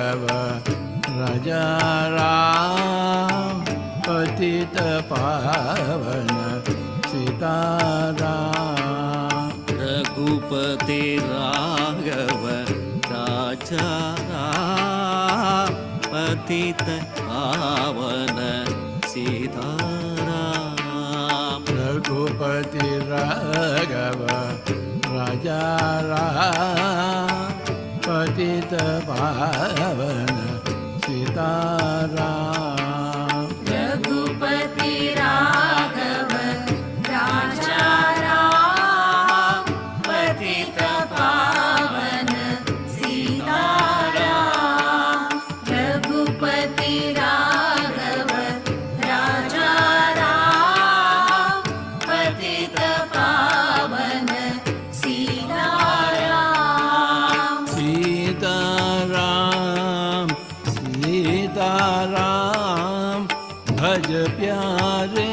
राघव राजा राम पतित पावन सीताराम। रघुपति राघव राजा राम पतित पावन सीताराम। रघुपति राघव राजा राम पतित पावन सीताराम। रघुपति राघव राजा राम पतित पावन सीताराम। रघुपति राघव राजा राम पतित पावन सीताराम। सीताराम सीताराम भज प्यारे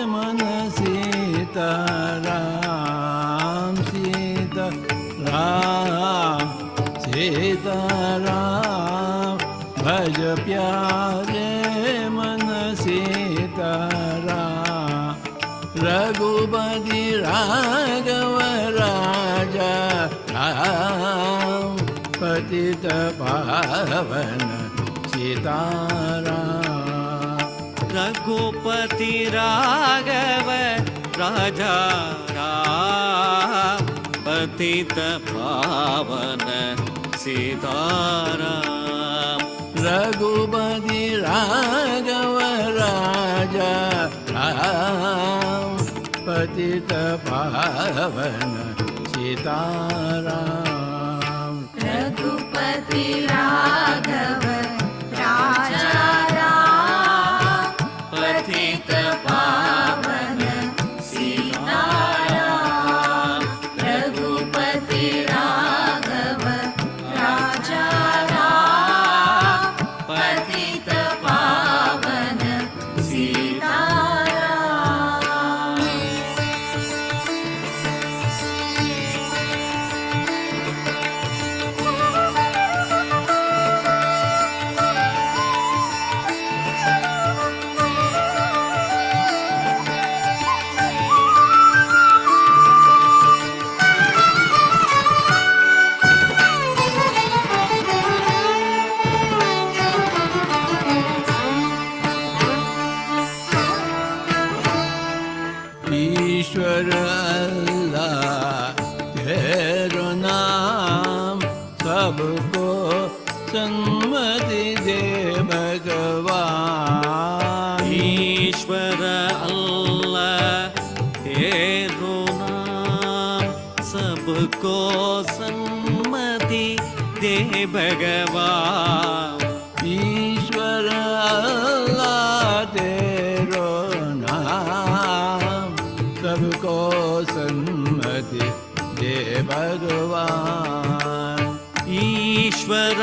मन सीताराम। सीताराम सीताराम भज प्यारे मन सीताराम। रघुपति राघव राजा राम पतित पावन सीताराम। रघुपति राघव राजा राम पतित पावन सीताराम। रघुपति राघव राजा राम पतित पावन सीताराम। रघुपति राघव राजा राम पतित पावन सीताराम। रघुपति राघव राजा राम पतित पावन सीताराम। ईश्वर अल्लाह तेरो नाम सबको सन्मति दे भगवान। ईश्वर अल्लाह तेरो नाम सबको सम्मति दे भगवान। ईश्वर अल्लाह तेरो नाम सबको सन्मति दे भगवान। ईश्वर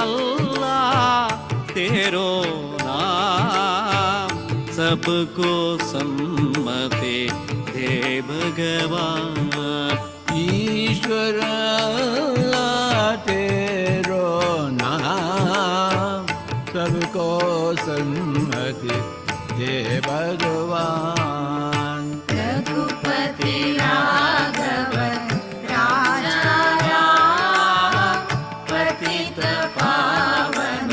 अल्लाह तेरो नाम सबको सम्मति दे भगवान। ईश्वर अल्लाह तेरो नाम सबको सन्मति दे भगवान। रघुपति राघव राजा राम पतित पावन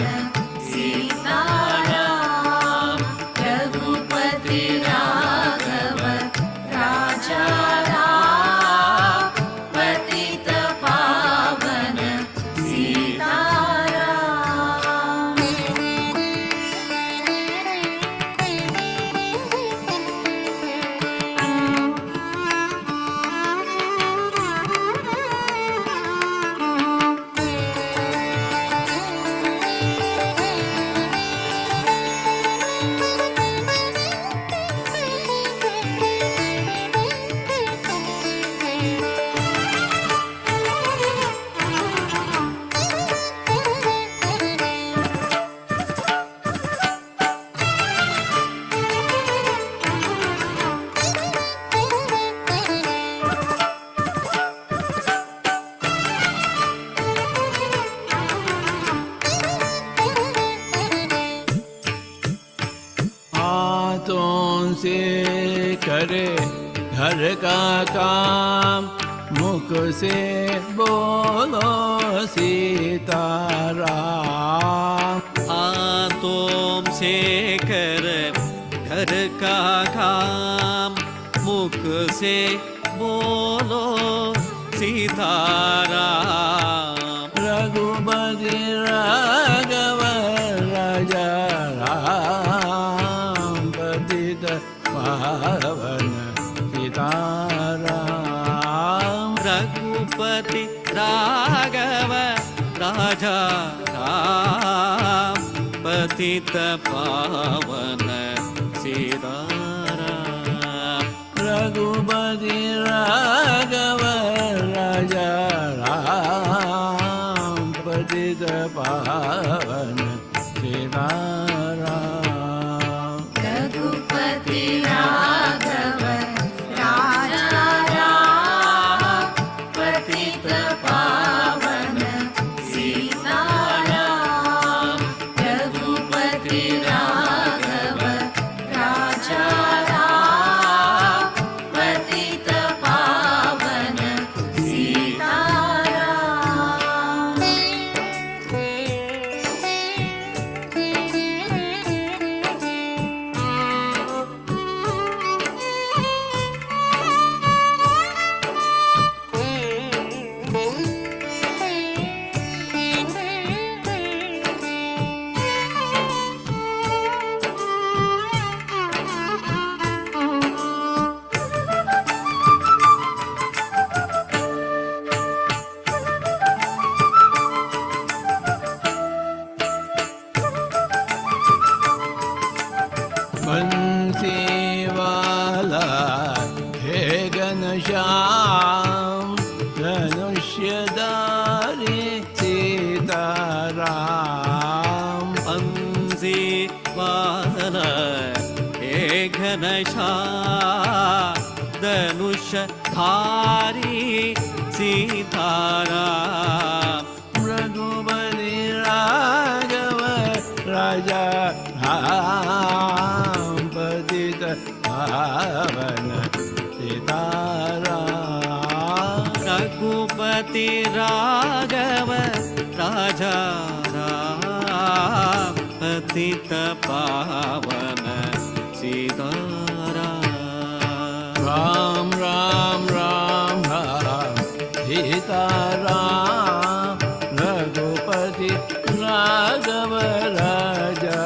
सीताराम। रघुपति राघव राजा राम पतित पावन सीताराम। से करे घर का काम, मुख से बोलो सीताराम। हाथों से कर घर का काम, मुख से बोलो सीताराम। रघुपति राघव राजा राम, पतित पावन सीताराम। रघुपति राघव राजा राम, पतित पावन सीताराम। रघुपति राघव राजा राम, पतित पावन सीताराम। रघुपति राघव राजा राम, पतित पावन सीताराम। रघुपति राघव राजा राम, पतित पावन सीताराम। बंसीवाला हे घनश्याम, धनुष्यधारी सीताराम। बंसी वाला हे घनश्याम, धनुष धारी सीताराम। रघुपति राघव राजा राम, पतित पावन सीताराम। रघुपति राघव राजा राम, पतित पावन सीताराम। राम राम राम राम सीताराम। रघुपति राघव राजा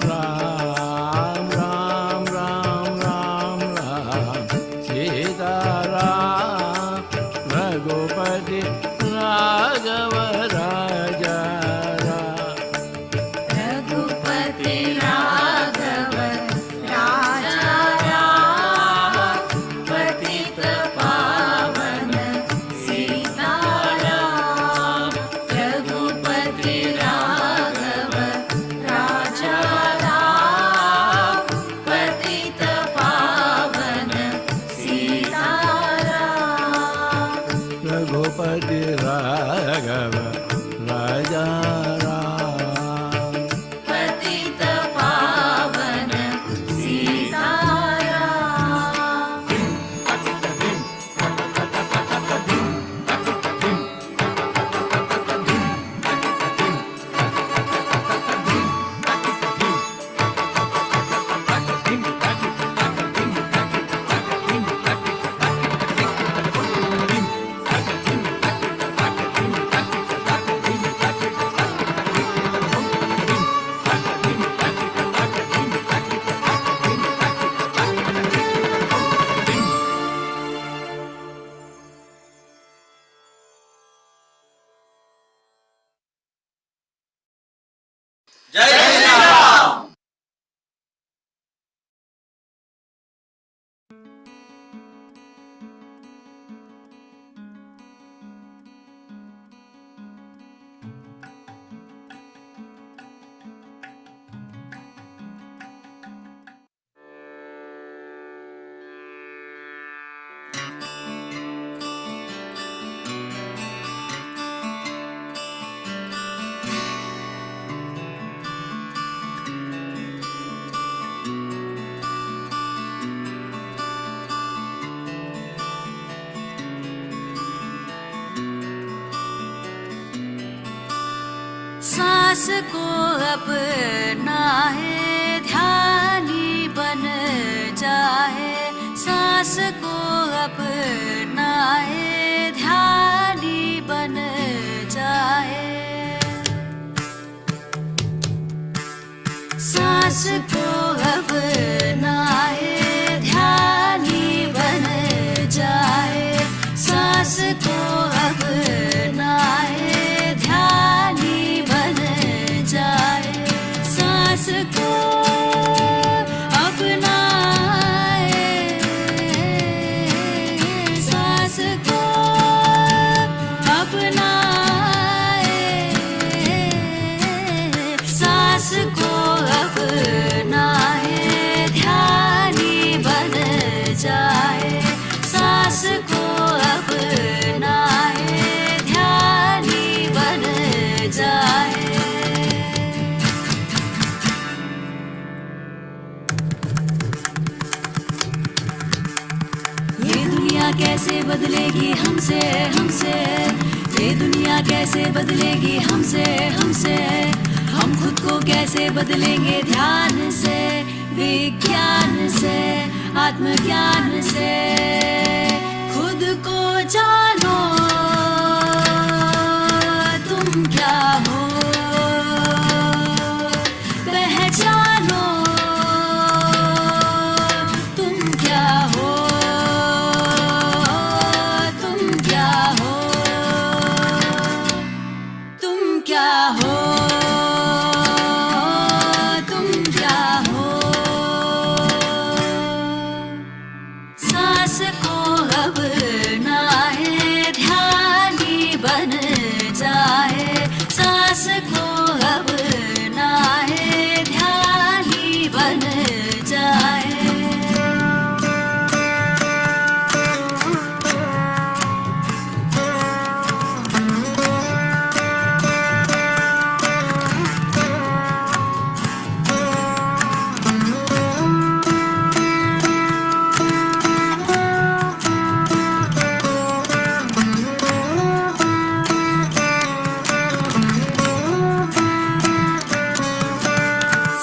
राम, राम राम राम राम सीताराम। रघुपति राघव राजा राम। रघुपति राघव राजा राम, पतित पावन सीताराम। रघुपति राघव सांस को अपनाए ध्यानी बन जाए, सांस को अपनाए ध्यानी बन जाए, सांस को अपनाए ध्यानी बन जाए, सांस को अपनाए ध्यानी बन जाए, सांस को अपनाए, सांस को अपनाए, सांस को अपनाए ध्यानी बन जाए, सांस को अपनाए ध्यानी बन जाए। ये दुनिया कैसे बदलेगी हमसे, हमसे, ये दुनिया कैसे बदलेगी हमसे, हमसे, हम खुद को कैसे बदलेंगे ध्यान से, विज्ञान से, आत्मज्ञान से, खुद को जानो तुम क्या हो, पहचानो तुम क्या हो, तुम क्या हो, तुम क्या हो, तुम क्या हो। सांस को अपनाए ध्यानी बन जाए, सांस को अपनाए ध्यानी बन जाए।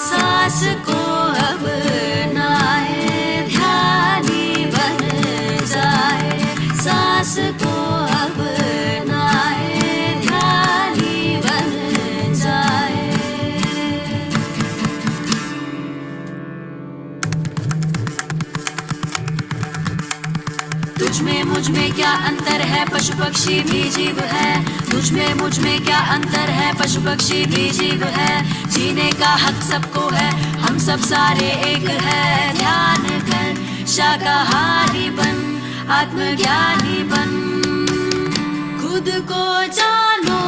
सांस को अपनाए ध्यानी बन जाए, सांस को अपनाए ध्यानी बन जाए। तुझ में मुझ में क्या अंतर है, पशु पक्षी भी जीव है, तुझ में मुझ में क्या अंतर है, पशु पक्षी भी जीव है, जीने का हक सबको है, हम सब सारे एक है, ध्यान कर शाकाहारी बन, आत्मज्ञानी बन, खुद को जानो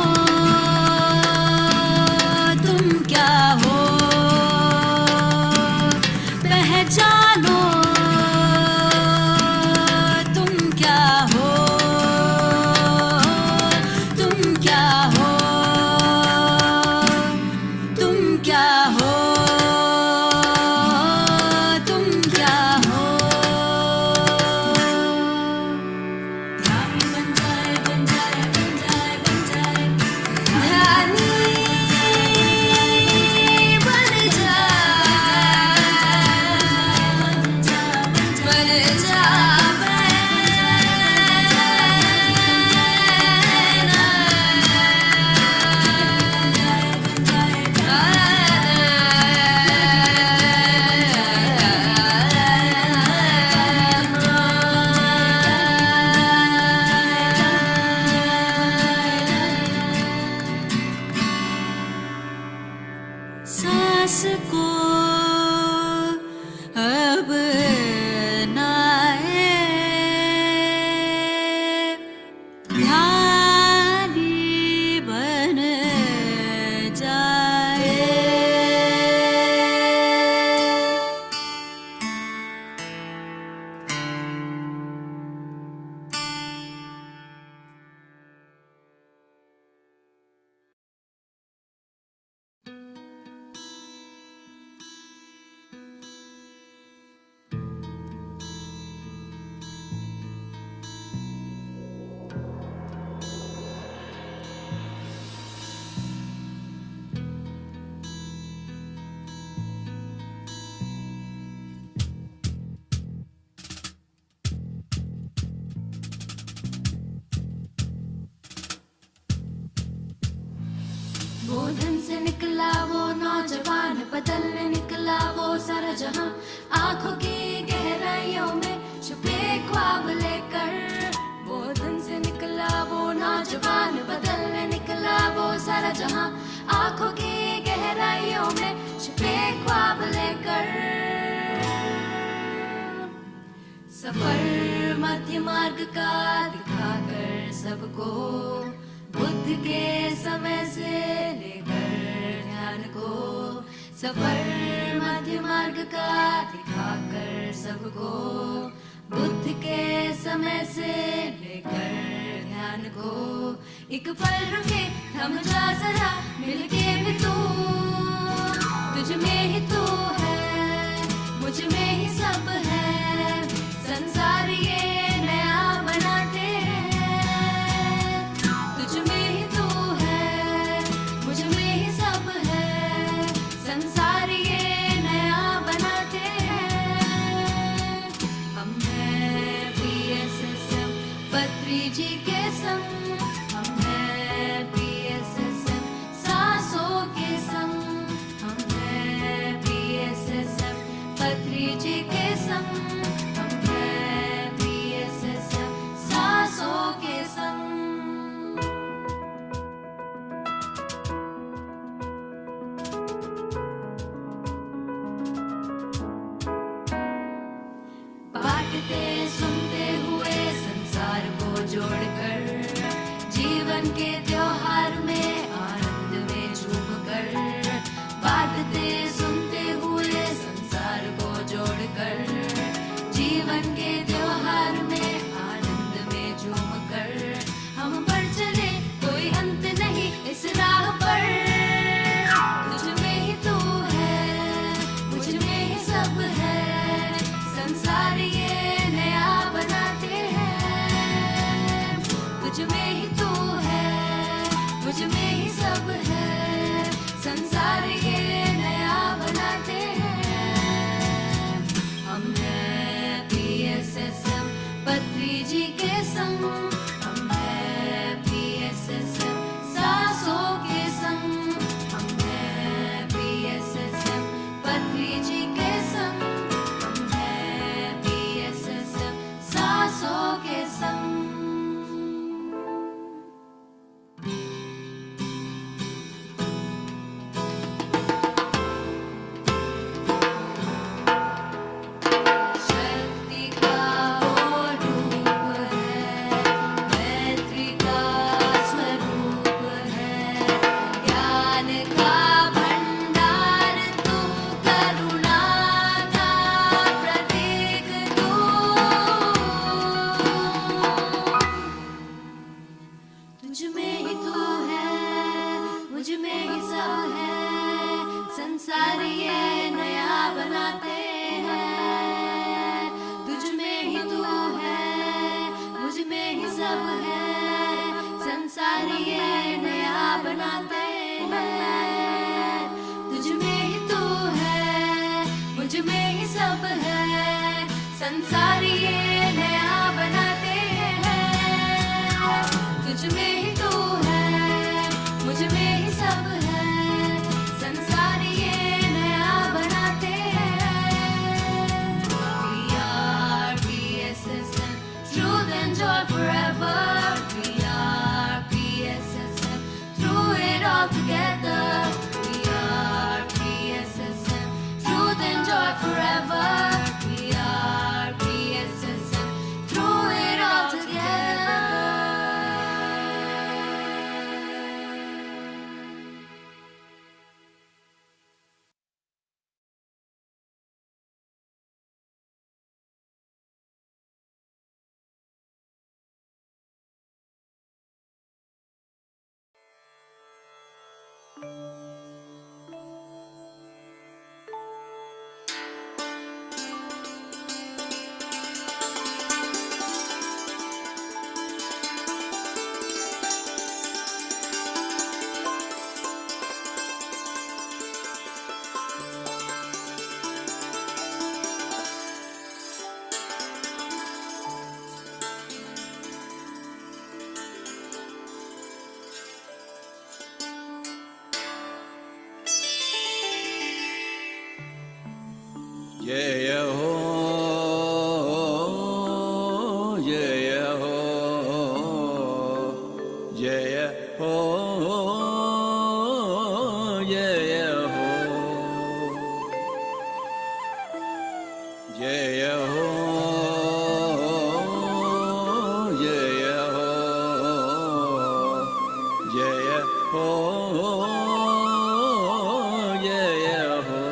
तुम क्या हो, पहचानो तुम क्या हो, तुम क्या हो, तुम क्या हो, तुम क्या हो। ध्यानी बन जाए, बन जाए, बन जाए, बन जाए, ध्यानी बन जाए, बन सांस को अपनाए ध्यानी बन जाए। बदलने निकला वो सारा जहां, आंखों की गहराइयों में छुपे ख्वाब लेकर। वो दिन से निकला वो नौजवान, बदलने निकला वो सारा जहां, आंखों की गहराइयों में छुपे ख्वाब लेकर। सफर मध्य मार्ग का दिखाकर सबको, बुद्ध के समय से लेकर ध्यान को। सफर मध्य मार्ग का दिखाकर सबको, बुद्ध के समय से लेकर ध्यान को। एक पल रुके थम जा जरा, मिलके भी तू, तुझ में ही तू है, मुझ में ही सब है। संसार ये नया बनाते हैं, तुझ में ही तू है, मुझ में ही सब है। संसार ये नया बनाते हैं। हम हैं PSSM बद्री जी के संग, हम हैं PSSM सांसों के संग। हम हैं PSSM बद्री जी के संग, हम हैं PSSM सांसों के संग। बांटते सुनते हुए संसार को जोड़कर, जीवन के त्योहार में आनंद में झूमकर। बांटते सुनते हुए संसार को जोड़कर, जीवन के त्योहार में आनंद में झूमकर। हम बढ़ चले कोई अंत नहीं इस राह पर, तुझ में ही तू है, मुझ में ही सब है। संसार ये नया बनाते हैं, तुझ में ही तू है, मुझ में ही सब है। संसार ये नया बनाते हैं। हम हैं PSSM बद्री जी के संग, हम हैं PSSM सांसों के संग। हम हैं PSSM बद्री जी के संग, हम हैं PSSM सांसों के संग। शक्ति का वो रूप है, मैत्री का स्वरूप है। ज्ञान का भंडार तू, करुणा का प्रतीक तू। तुझ में ही तू है, मुझ में ही सब है। संसार ये नया बनाते हैं, तुझ में ही तू है, मुझ में ही सब है। संसार ये नया बनाते हैं, तुझ में ही तू है, मुझ में ही सब है। संसार ये नया बनाते हैं, तुझ में ही तू है, मुझ में ही सब है। संसार ये नया बनाते हैं। We are PSSM, truth and joy forever. We are PSSM, through it all together. We are PSSM, truth and joy forever. We are PSSM. जय हो जय हो जय हो जय हो जय हो जय हो जय हो जय हो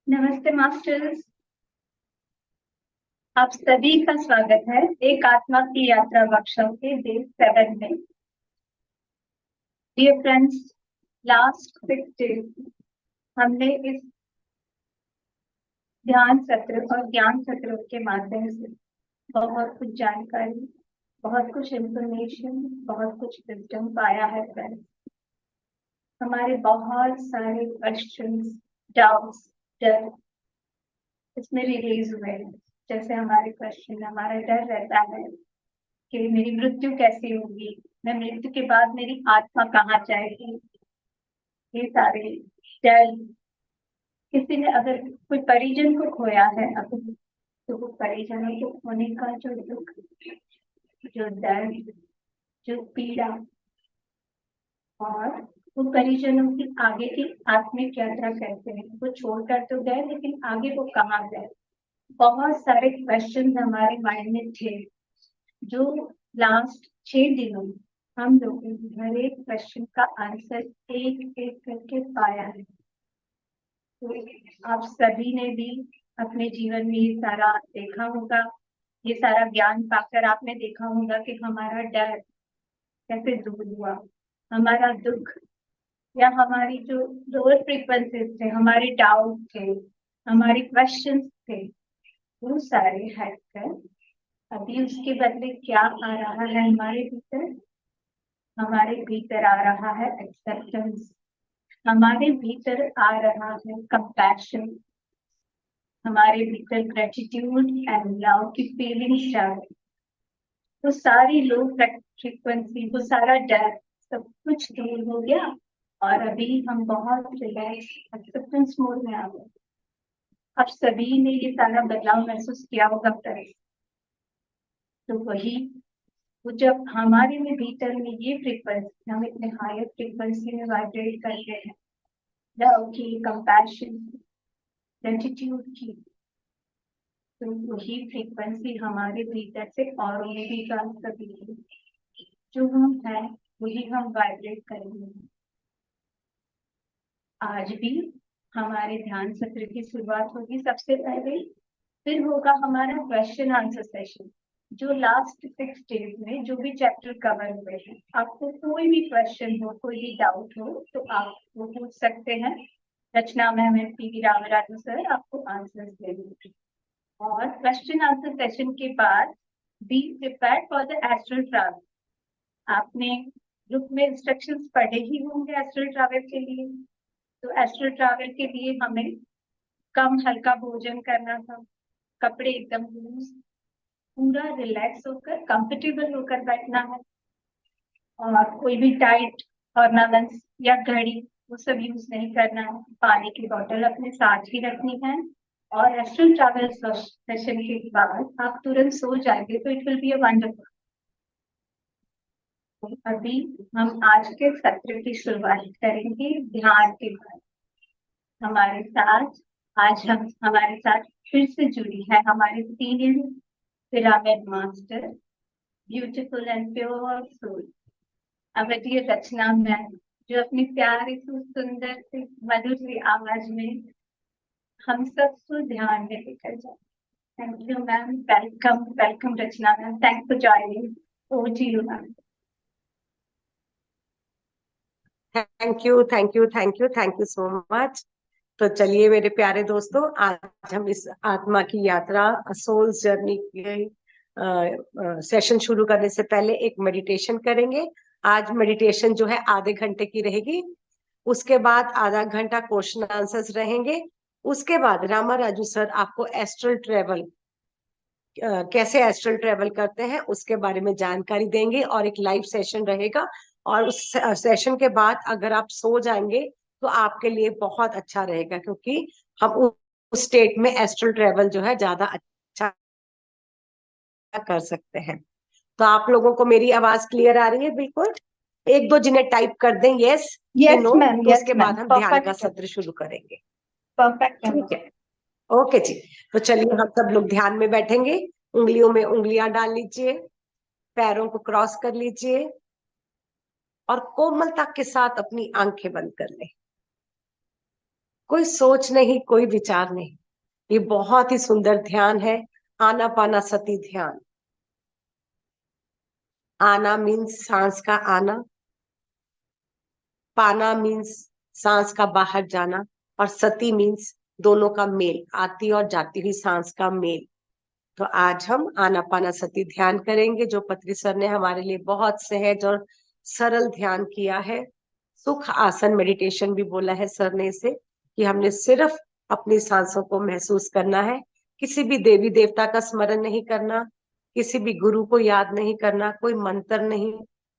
नमस्ते मास्टर्स, आप सभी का स्वागत है एक आत्मा की यात्रा वर्कशॉप के डे 7 में। डियर फ्रेंड्स, लास्ट 6 डेज हमने इस ध्यान सत्र और ज्ञान सत्रों के माध्यम से बहुत कुछ जानकारी, बहुत कुछ इंफॉर्मेशन, बहुत कुछ विजडम पाया है फ्रेंड्स। हमारे बहुत सारे क्वेश्चंस, डाउट्स, डर इसमें रिलीज हुए हैं। जैसे हमारे क्वेश्चन, हमारा डर रहता है कि मेरी मृत्यु कैसे होगी, मैं मृत्यु के बाद मेरी आत्मा कहाँ जाएगी, ये सारे डर। किसी ने अगर कोई परिजन को खोया है अभी, तो वो परिजनों को खोने का जो दुख, जो दर्द, जो पीड़ा, और वो परिजनों की आगे की आत्मिक यात्रा कैसे है, वो छोड़कर तो गए लेकिन आगे वो कहाँ गए। बहुत सारे क्वेश्चन हमारे माइंड में थे जो लास्ट 6 दिनों में हम लोगों ने हर एक क्वेश्चन का आंसर एक एक करके पाया है। तो आप सभी ने भी अपने जीवन में ये सारा देखा होगा, ये सारा ज्ञान पाकर आपने देखा होगा कि हमारा डर कैसे दूर हुआ, हमारा दुख या हमारी जो लोअर फ्रीक्वेंसीज थे, हमारे डाउट थे, हमारे क्वेश्चंस थे, वो सारे हटकर अभी उसके बदले क्या आ रहा है हमारे भीतर? हमारे भीतर आ रहा है एक्सेप्टेंस, हमारे भीतर आ रहा है कंपैशन, हमारे भीतर ग्रेटिट्यूड एंड लव की फीलिंग्स जा रही। वो सारी लो फ्रीक्वेंसी, वो सारा डर सब कुछ दूर हो गया और अभी हम बहुत रिलैक्स एक्सेप्टेंस मोड में आ गए। अब सभी ने ये सारा बदलाव महसूस किया होगा तरह। तो वही वो जब हमारे में भीतर में ये फ्रीक्वेंसी, हम इतने हायर फ्रीक्वेंसी में वाइब्रेट करते हैं, लव की, कंपैशन, ग्रेटिट्यूड की, तो वही फ्रीक्वेंसी हमारे भीतर से और भी कभी जो हम है वही हम वाइब्रेट करेंगे। आज भी हमारे ध्यान सत्र की शुरुआत होगी सबसे पहले, फिर होगा हमारा क्वेश्चन आंसर सेशन। जो लास्ट 6 डेज में जो भी चैप्टर कवर हुए हैं, आपको कोई भी क्वेश्चन हो, कोई भी डाउट हो तो आप वो पूछ सकते हैं। Rachna ma'am and P Ramraju sir आपको आंसर्स देंगे। और क्वेश्चन आंसर सेशन के बाद be prepared for the astral travel. आपने ग्रुप में इंस्ट्रक्शंस पढ़े ही होंगे एस्ट्रल ट्रैवल के लिए। तो एस्ट्रल ट्रैवल के लिए हमें कम हल्का भोजन करना था, कपड़े एकदम लूज, पूरा रिलैक्स होकर कंफर्टेबल होकर बैठना है, और कोई भी टाइट ऑर्नामेंट्स या घड़ी वो सब यूज नहीं करना है। पानी की बोतल अपने साथ ही रखनी है। और एस्ट्रल ट्रैवल सेशन के बाद आप तुरंत सो जाएंगे तो it will be a wonderful. अभी हम आज के सत्र की शुरुआत करेंगे ध्यान के बाद। हमारे साथ हमारे साथ फिर से जुड़ी है हमारी senior pyramid master, beautiful and pure soul, Avadhi Rachna ma'am, जो अपनी प्यारी सी सुंदर सी मधुर सी आवाज में हम सबको ध्यान में लेकर जाए। Thank you ma'am, welcome welcome Rachna ma'am, thanks for joining. Over to you ma'am. Thank you thank you thank you thank you so much. तो चलिए मेरे प्यारे दोस्तों, आज हम इस आत्मा की यात्रा सोल्स जर्नी के सेशन शुरू करने से पहले एक मेडिटेशन करेंगे। आज मेडिटेशन जो है आधे घंटे की रहेगी। उसके बाद आधा घंटा क्वेश्चन आंसर्स रहेंगे। उसके बाद रामा राजू सर आपको एस्ट्रल ट्रेवल कैसे एस्ट्रल ट्रेवल करते हैं उसके बारे में जानकारी देंगे और एक लाइव सेशन रहेगा। और उस सेशन के बाद अगर आप सो जाएंगे तो आपके लिए बहुत अच्छा रहेगा, क्योंकि हम उस स्टेट में एस्ट्रल ट्रेवल जो है ज्यादा अच्छा कर सकते हैं। तो आप लोगों को मेरी आवाज क्लियर आ रही है? बिल्कुल। एक दो जिन्हें टाइप कर दें यस या नो, तो उसके बाद हम ध्यान का सत्र शुरू करेंगे। परफेक्ट, ठीक है, ओके जी। तो चलिए हम सब लोग ध्यान में बैठेंगे। उंगलियों में उंगलियां डाल लीजिए, पैरों को क्रॉस कर लीजिए और कोमलता के साथ अपनी आंखें बंद कर लें। कोई सोच नहीं, कोई विचार नहीं। ये बहुत ही सुंदर ध्यान है, आनापाना सती ध्यान। आना मीन्स सांस का आना, पाना मीन्स सांस का बाहर जाना, और सती मीन्स दोनों का मेल, आती और जाती हुई सांस का मेल। तो आज हम आनापाना सती ध्यान करेंगे, जो पत्री सर ने हमारे लिए बहुत सहज और सरल ध्यान किया है। सुख आसन मेडिटेशन भी बोला है सर ने इसे, कि हमने सिर्फ अपनी सांसों को महसूस करना है। किसी भी देवी देवता का स्मरण नहीं करना, किसी भी गुरु को याद नहीं करना, कोई मंत्र नहीं,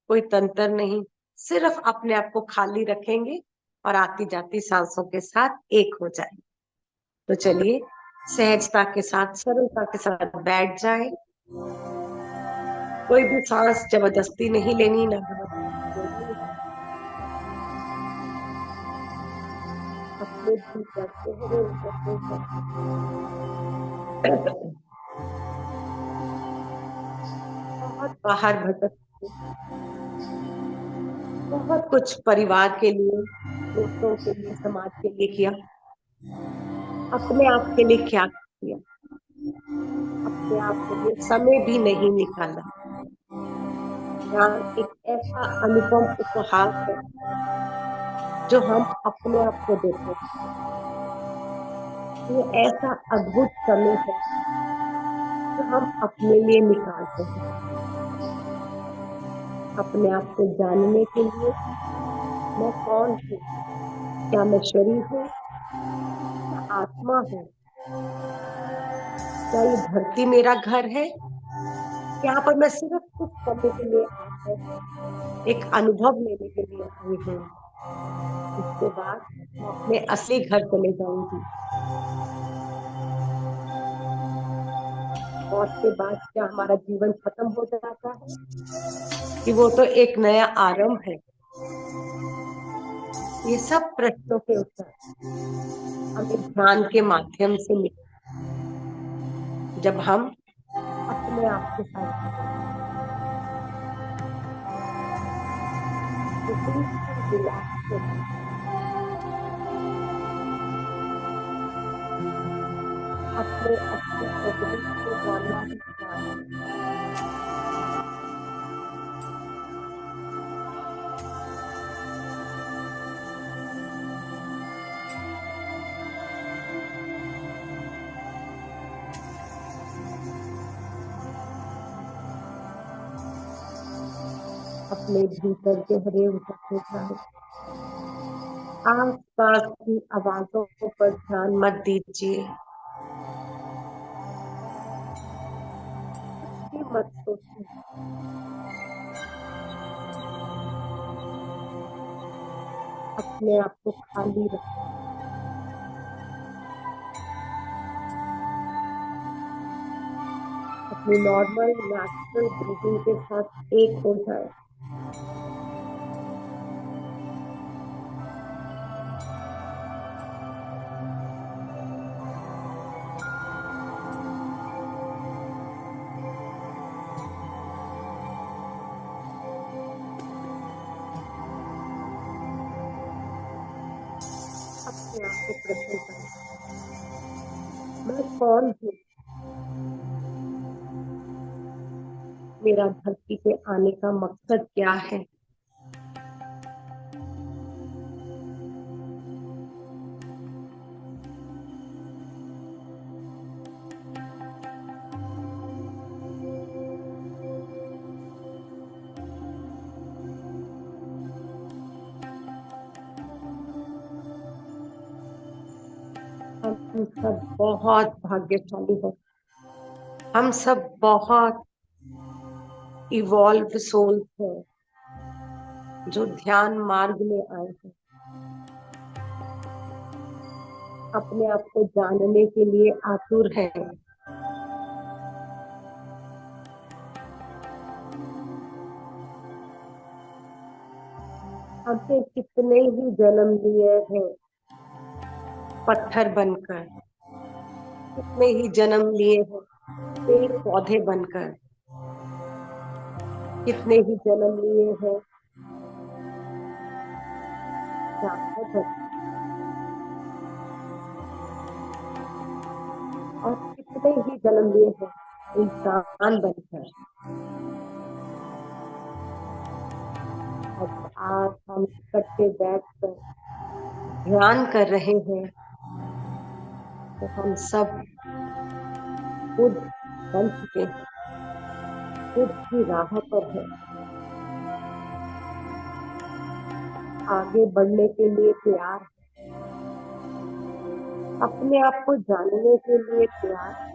कोई तंत्र नहीं, सिर्फ अपने आप को खाली रखेंगे और आती जाती सांसों के साथ एक हो जाएंगे। तो चलिए सहजता के साथ, सरलता के साथ बैठ जाए। कोई भी सांस जबरदस्ती नहीं लेनी, ना जबरदस्ती अपने भीतर गहरे उतरते हैं। बहुत बाहर भटकते, बहुत कुछ परिवार के लिए, दोस्तों के लिए, समाज के लिए किया, अपने आप के लिए क्या किया? अपने आप के लिए समय भी नहीं निकाला। ध्यान एक ऐसा अनुपम उपहार है जो हम अपने आप को देते हैं। ये ऐसा अद्भुत समय है जो हम अपने लिए निकालते हैं, अपने आप को जानने के लिए। मैं कौन हूँ? क्या मैं शरीर हूँ? क्या आत्मा हूँ? क्या ये धरती मेरा घर है? यहाँ पर मैं सिर्फ कुछ समय के लिए आया हूँ, एक अनुभव लेने के लिए आई हूँ। उसके बाद मैं अपने असली घर चले जाऊंगी। और उसके बाद क्या हमारा जीवन खत्म हो जाता है कि वो तो एक नया आरंभ है? ये सब प्रश्नों के उत्तर हमें ध्यान के माध्यम से मिले, जब हम अपने आप के साथ अपने को जानना ही अपने भीतर गहरे उतरते जाए। आस पास की आवाजों पर ध्यान मत दीजिए, मत सोचिए। अपने आप को खाली रखें। अपनी नॉर्मल नेचुरल ब्रीदिंग के साथ एक हो जाए। अपने आप को प्रश्न करें, मैं कौन हूँ? मेरा धरती पे आने का मकसद क्या है? हम सब बहुत भाग्यशाली हैं। हम सब बहुत इवॉल्व सोल्स हैं जो ध्यान मार्ग में आए हैं, अपने आप को जानने के लिए आतुर हैं। हमने कितने ही जन्म लिए हैं पत्थर बनकर, कितने ही जन्म लिए हैं पेड़ पौधे बनकर, कितने ही जन्म लिए हैं जानवर बनकर, और कितने ही जन्म लिए हैं इंसान बनकर। आज हम इकट्ठे बैठकर ध्यान कर रहे हैं, तो हम सब खुद बन चुके हैं, खुद की राह पर है, आगे बढ़ने के लिए तैयार, अपने आप को जानने के लिए तैयार।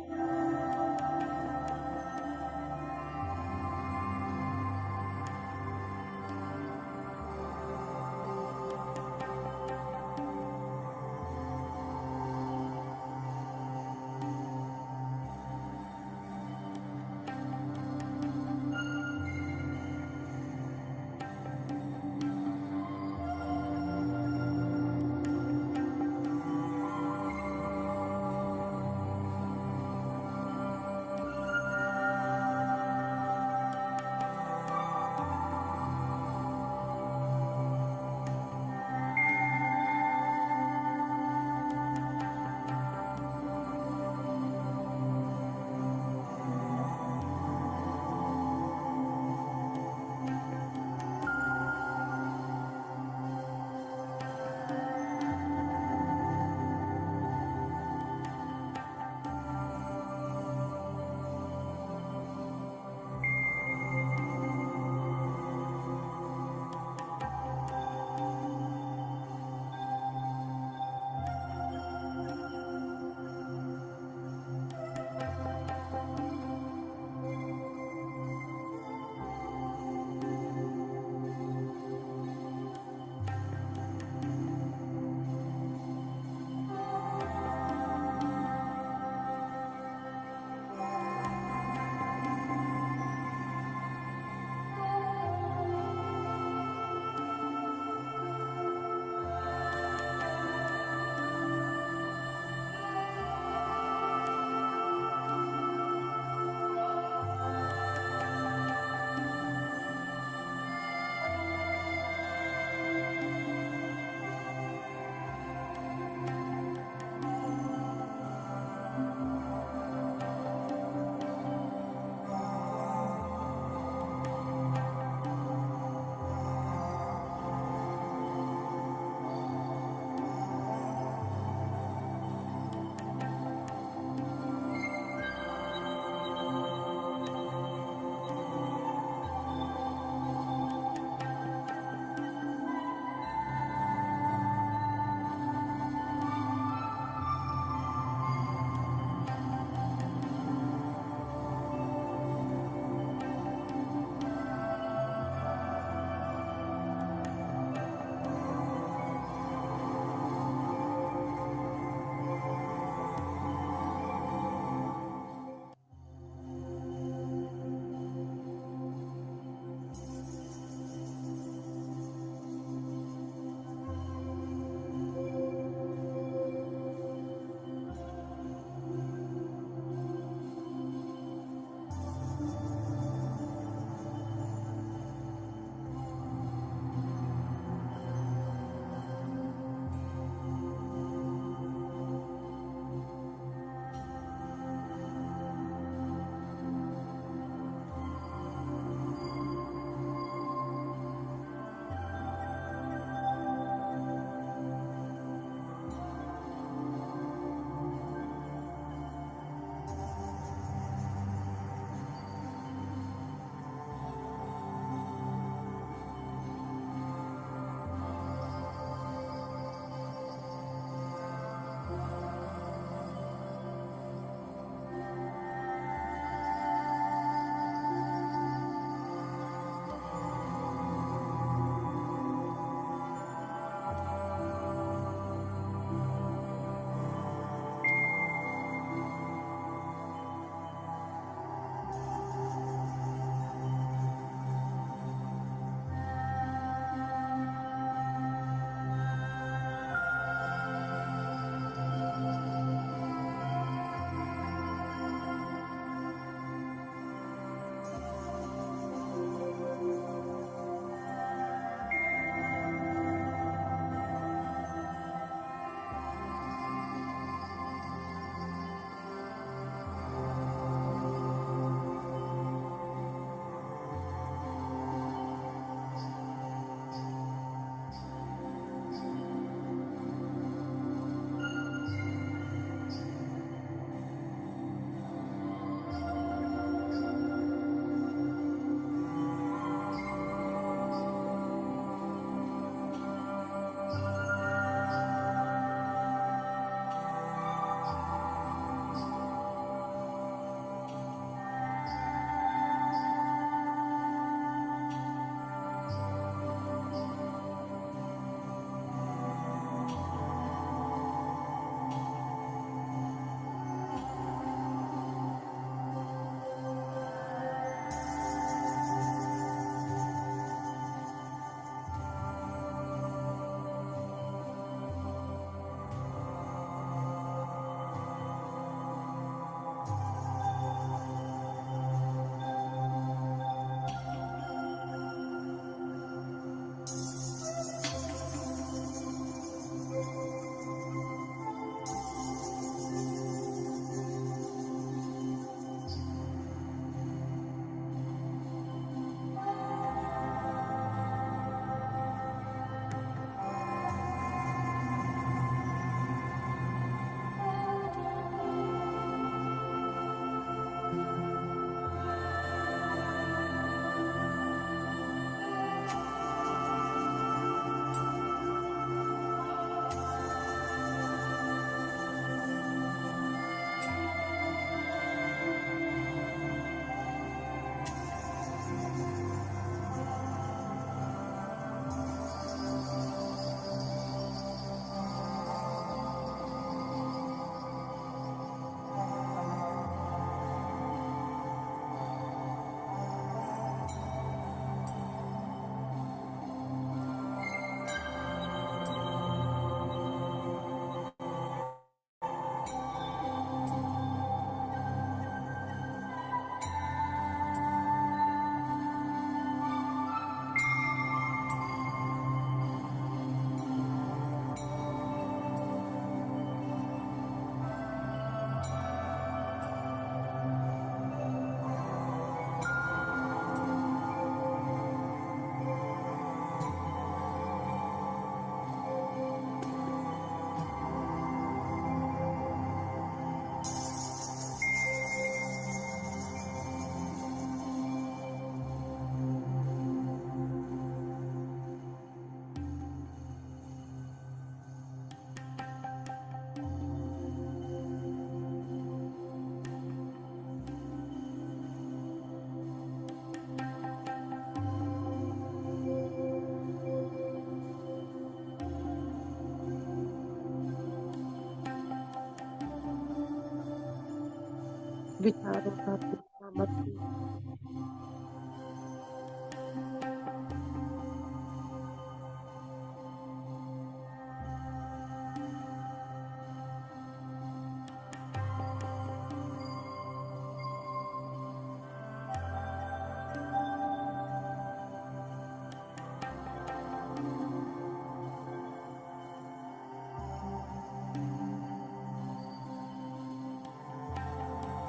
विचारों का पीछा मत कीजिए।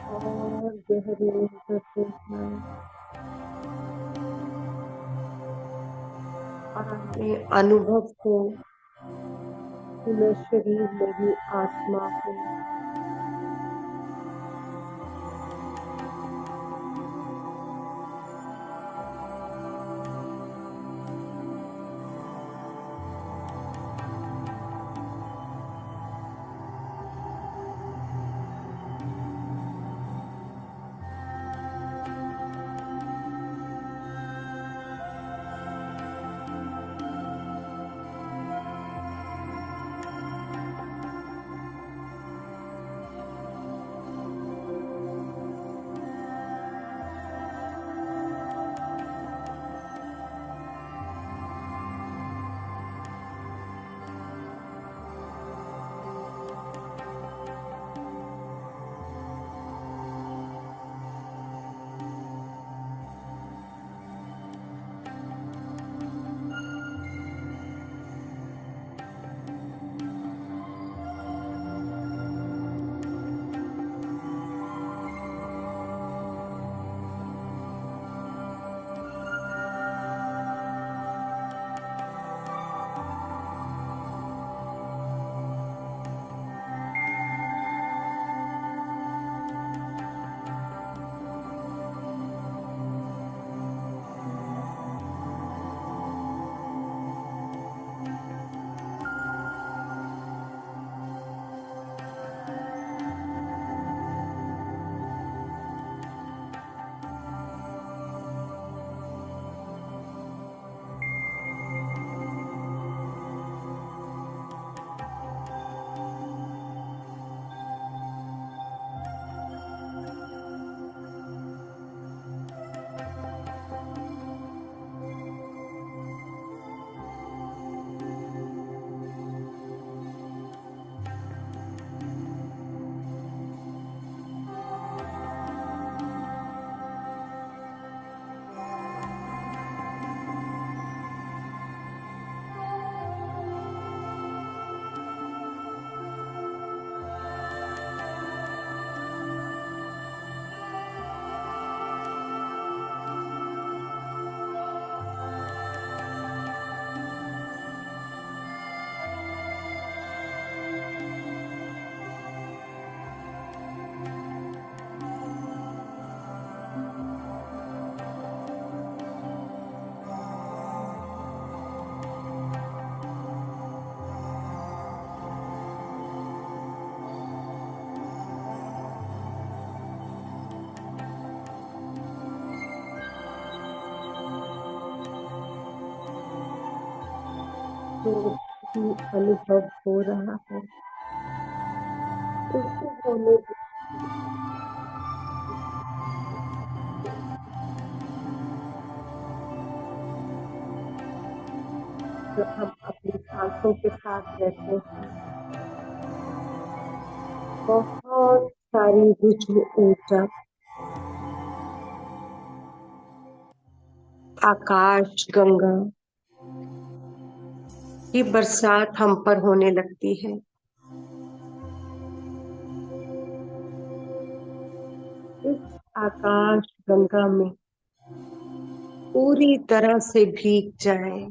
और गहरे करते हैं और अपने अनुभव को, पूरे शरीर में भी आत्मा को जो भी अनुभव हो रहा है उसको होने दीजिए। जब हम अपनी सांसों के साथ रहते हैं, बहुत सारी विश्व ऊर्जा, आकाश गंगा की बरसात हम पर होने लगती है। इस आकाश गंगा में पूरी तरह से भीग जाए।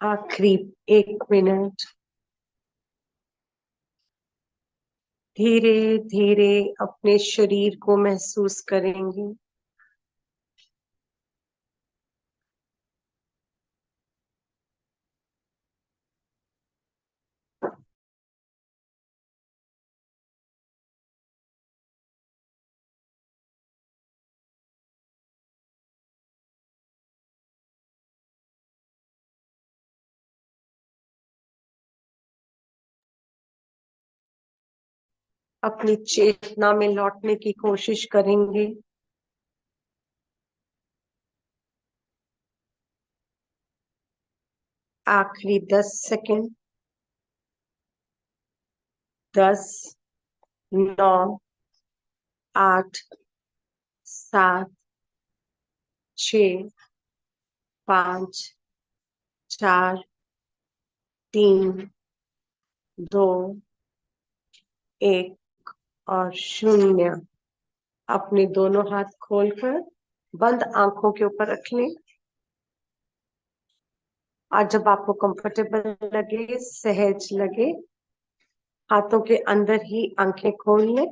आखिरी 1 मिनट। धीरे धीरे अपने शरीर को महसूस करेंगे। अपनी चेतना में लौटने की कोशिश करेंगे। आखिरी 10 सेकंड। 10, 9, 8, 7, 6, 5, 4, 3, 2, 1 और 0। अपने दोनों हाथ खोलकर बंद आंखों के ऊपर रख लें। और जब आपको कंफर्टेबल लगे, सहज लगे, हाथों के अंदर ही आंखें खोल लें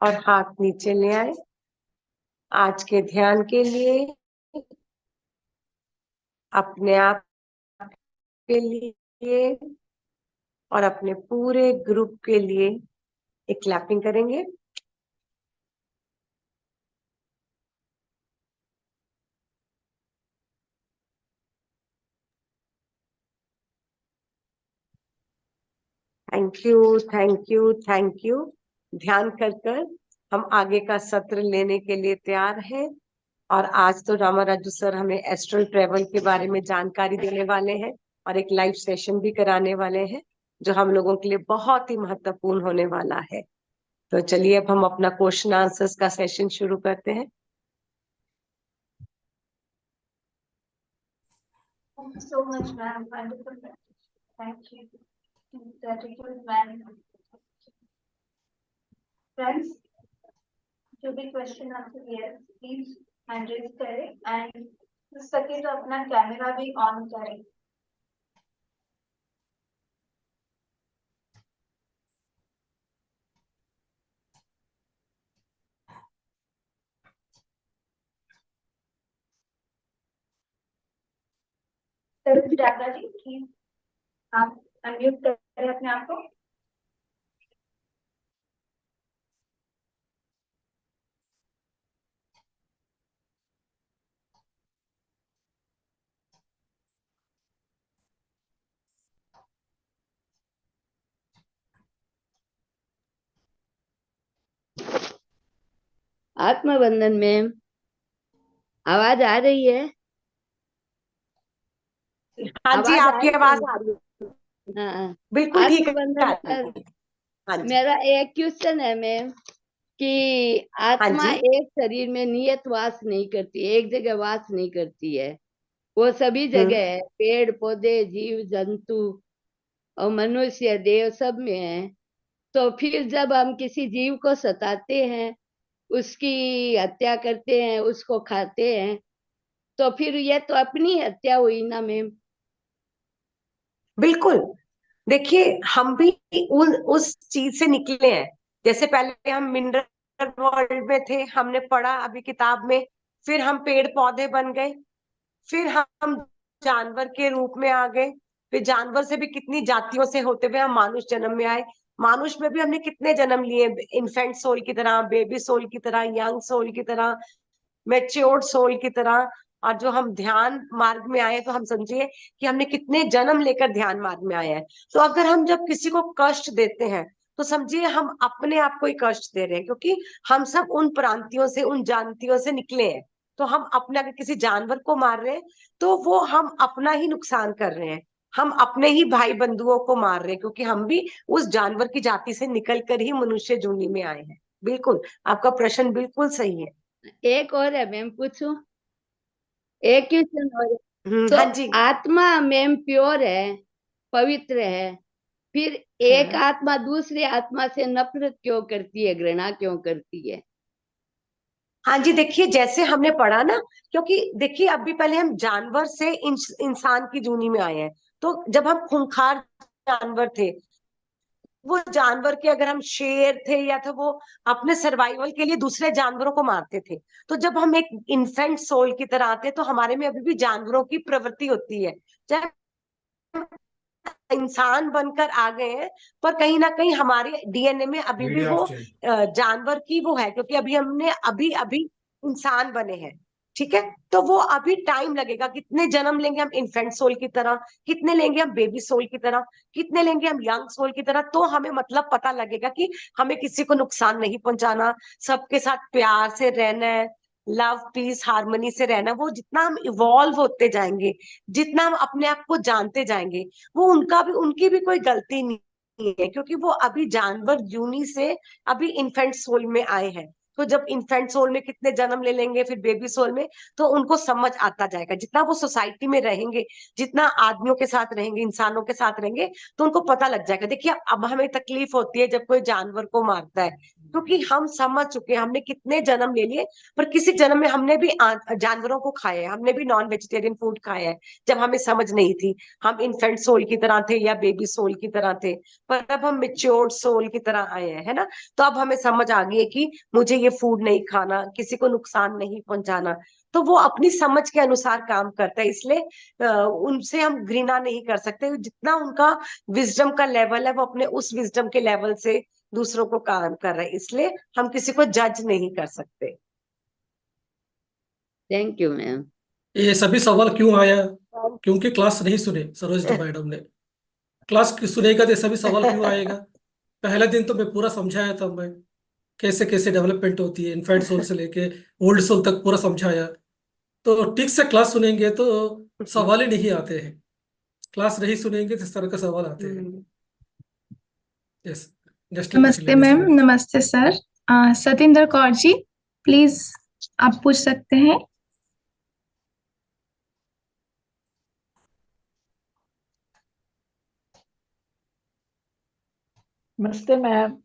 और हाथ नीचे ले आए। आज के ध्यान के लिए, अपने आप के लिए और अपने पूरे ग्रुप के लिए एक क्लैपिंग करेंगे। Thank you, thank you, thank you. ध्यान कर कर हम आगे का सत्र लेने के लिए तैयार हैं। और आज तो रामा राजू सर हमें एस्ट्रल ट्रेवल के बारे में जानकारी देने वाले हैं और एक लाइव सेशन भी कराने वाले हैं, जो हम लोगों के लिए बहुत ही महत्वपूर्ण होने वाला है। तो चलिए अब हम अपना क्वेश्चन आंसर्स का सेशन शुरू करते हैं। Thank you so much, ma'am. Wonderful. Thank you. Gratitude, ma'am. Friends, जो भी क्वेश्चन आपको दिया है, प्लीज हैंड रेज करें एंड हो सके तो अपना कैमरा भी ऑन करें। दादा जी प्लीज आप अनम्यूट करें अपने आप को। आत्मबंधन में आवाज आ रही है? हाँ जी, आपकी आवाज आ रही है। हाँ, बिल्कुल ठीक है। आत्मबंधन पर हाँ जी। मेरा एक क्वेश्चन है मैम कि हाँ आत्मा जी। एक शरीर में नियत वास नहीं करती, एक जगह वास नहीं करती है, वो सभी जगह है, पेड़ पौधे जीव जंतु और मनुष्य देव सब में है। तो फिर जब हम किसी जीव को सताते हैं, उसकी हत्या करते हैं, उसको खाते हैं, तो फिर ये तो अपनी हत्या हुई ना मैम। बिल्कुल। देखिए, हम भी उस चीज से निकले हैं। जैसे पहले हम मिनरल वर्ल्ड में थे, हमने पढ़ा अभी किताब में, फिर हम पेड़ पौधे बन गए, फिर हम जानवर के रूप में आ गए, फिर जानवर से भी कितनी जातियों से होते हुए हम मानुष जन्म में आए। मानुष में भी हमने कितने जन्म लिए, इन्फेंट सोल की तरह, बेबी सोल की तरह, यंग सोल की तरह, मैच्योर्ड सोल की तरह। और जो हम ध्यान मार्ग में आए, तो हम समझिए कि हमने कितने जन्म लेकर ध्यान मार्ग में आए हैं। तो अगर हम जब किसी को कष्ट देते हैं, तो समझिए हम अपने आप को ही कष्ट दे रहे हैं, क्योंकि हम सब उन प्रांतियों से, उन जानतियों से निकले हैं। तो हम अपने, अगर किसी जानवर को मार रहे हैं, तो वो हम अपना ही नुकसान कर रहे हैं। हम अपने ही भाई बंधुओं को मार रहे हैं, क्योंकि हम भी उस जानवर की जाति से निकल कर ही मनुष्य जूनी में आए हैं। बिल्कुल, आपका प्रश्न बिल्कुल सही है। एक और है मैम, पूछूं? एक क्वेश्चन और। तो हाँ जी। आत्मा मैम प्योर है, पवित्र है, फिर एक हाँ। आत्मा दूसरी आत्मा से नफरत क्यों करती है, घृणा क्यों करती है? हाँ जी, देखिए जैसे हमने पढ़ा ना, क्योंकि देखिए अभी पहले हम जानवर से इंसान की जूनी में आए हैं। तो जब हम खूंखार जानवर थे, वो जानवर के, अगर हम शेर थे या तो वो अपने सर्वाइवल के लिए दूसरे जानवरों को मारते थे। तो जब हम एक इन्फेंट सोल की तरह आते हैं, तो हमारे में अभी भी जानवरों की प्रवृत्ति होती है। चाहे हम इंसान बनकर आ गए हैं, पर कहीं ना कहीं हमारे डीएनए में अभी भी वो जानवर की वो है, क्योंकि अभी हमने अभी अभी इंसान बने हैं। ठीक है, तो वो अभी टाइम लगेगा। कितने जन्म लेंगे हम इन्फेंट सोल की तरह, कितने लेंगे हम बेबी सोल की तरह, कितने लेंगे हम यंग सोल की तरह, तो हमें मतलब पता लगेगा कि हमें किसी को नुकसान नहीं पहुंचाना, सबके साथ प्यार से रहना है, लव पीस हार्मनी से रहना। वो जितना हम इवॉल्व होते जाएंगे, जितना हम अपने आप को जानते जाएंगे, वो उनकी भी कोई गलती नहीं है, क्योंकि वो अभी जानवर जूनी से अभी इन्फेंट सोल में आए हैं। तो जब इन्फेंट सोल में कितने जन्म ले लेंगे, फिर बेबी सोल में, तो उनको समझ आता जाएगा। जितना वो सोसाइटी में रहेंगे, जितना आदमियों के साथ रहेंगे, इंसानों के साथ रहेंगे, तो उनको पता लग जाएगा। देखिए अब हमें तकलीफ होती है जब कोई जानवर को मारता है, क्योंकि हम समझ चुके हैं, हमने कितने जन्म ले लिए, पर किसी जन्म में हमने भी जानवरों को खाया है, हमने भी नॉन वेजिटेरियन फूड खाया है, जब हमें समझ नहीं थी। हम इन्फेंट सोल की तरह थे या बेबी सोल की तरह थे, पर अब हम मेच्योर्ड सोल की तरह आए हैं, है ना। तो अब हमें समझ आ गई है कि मुझे ये फूड नहीं खाना, किसी को नुकसान नहीं पहुंचाना। तो वो अपनी समझ के अनुसार काम करता है, इसलिए उनसे हम घृणा नहीं कर सकते। जितना उनका विजडम का लेवल है, वो अपने उस विजडम के लेवल से दूसरों को काम कर रहे हैं, इसलिए हम किसी को जज नहीं कर सकते। Thank you ma'am. ये सभी सवाल क्यों आया? क्योंकि क्लास नहीं सुने सरोज मैडम ने। क्लास सुनेगा तो ये सभी सवाल क्यों आएगा? पहले दिन तो मैं पूरा समझाया था, मैं कैसे कैसे डेवलपमेंट होती है इन्फेंट सोल से लेके ओल्ड सोल तक पूरा समझाया। तो ठीक से क्लास सुनेंगे तो सवाल ही नहीं आते हैं, क्लास नहीं सुनेंगे तो इस तरह के सवाल आते हैं। यस, नेक्स्ट नमस्ते मैम। नमस्ते सर। सतिंदर कौर जी, प्लीज आप पूछ सकते हैं। नमस्ते मैम।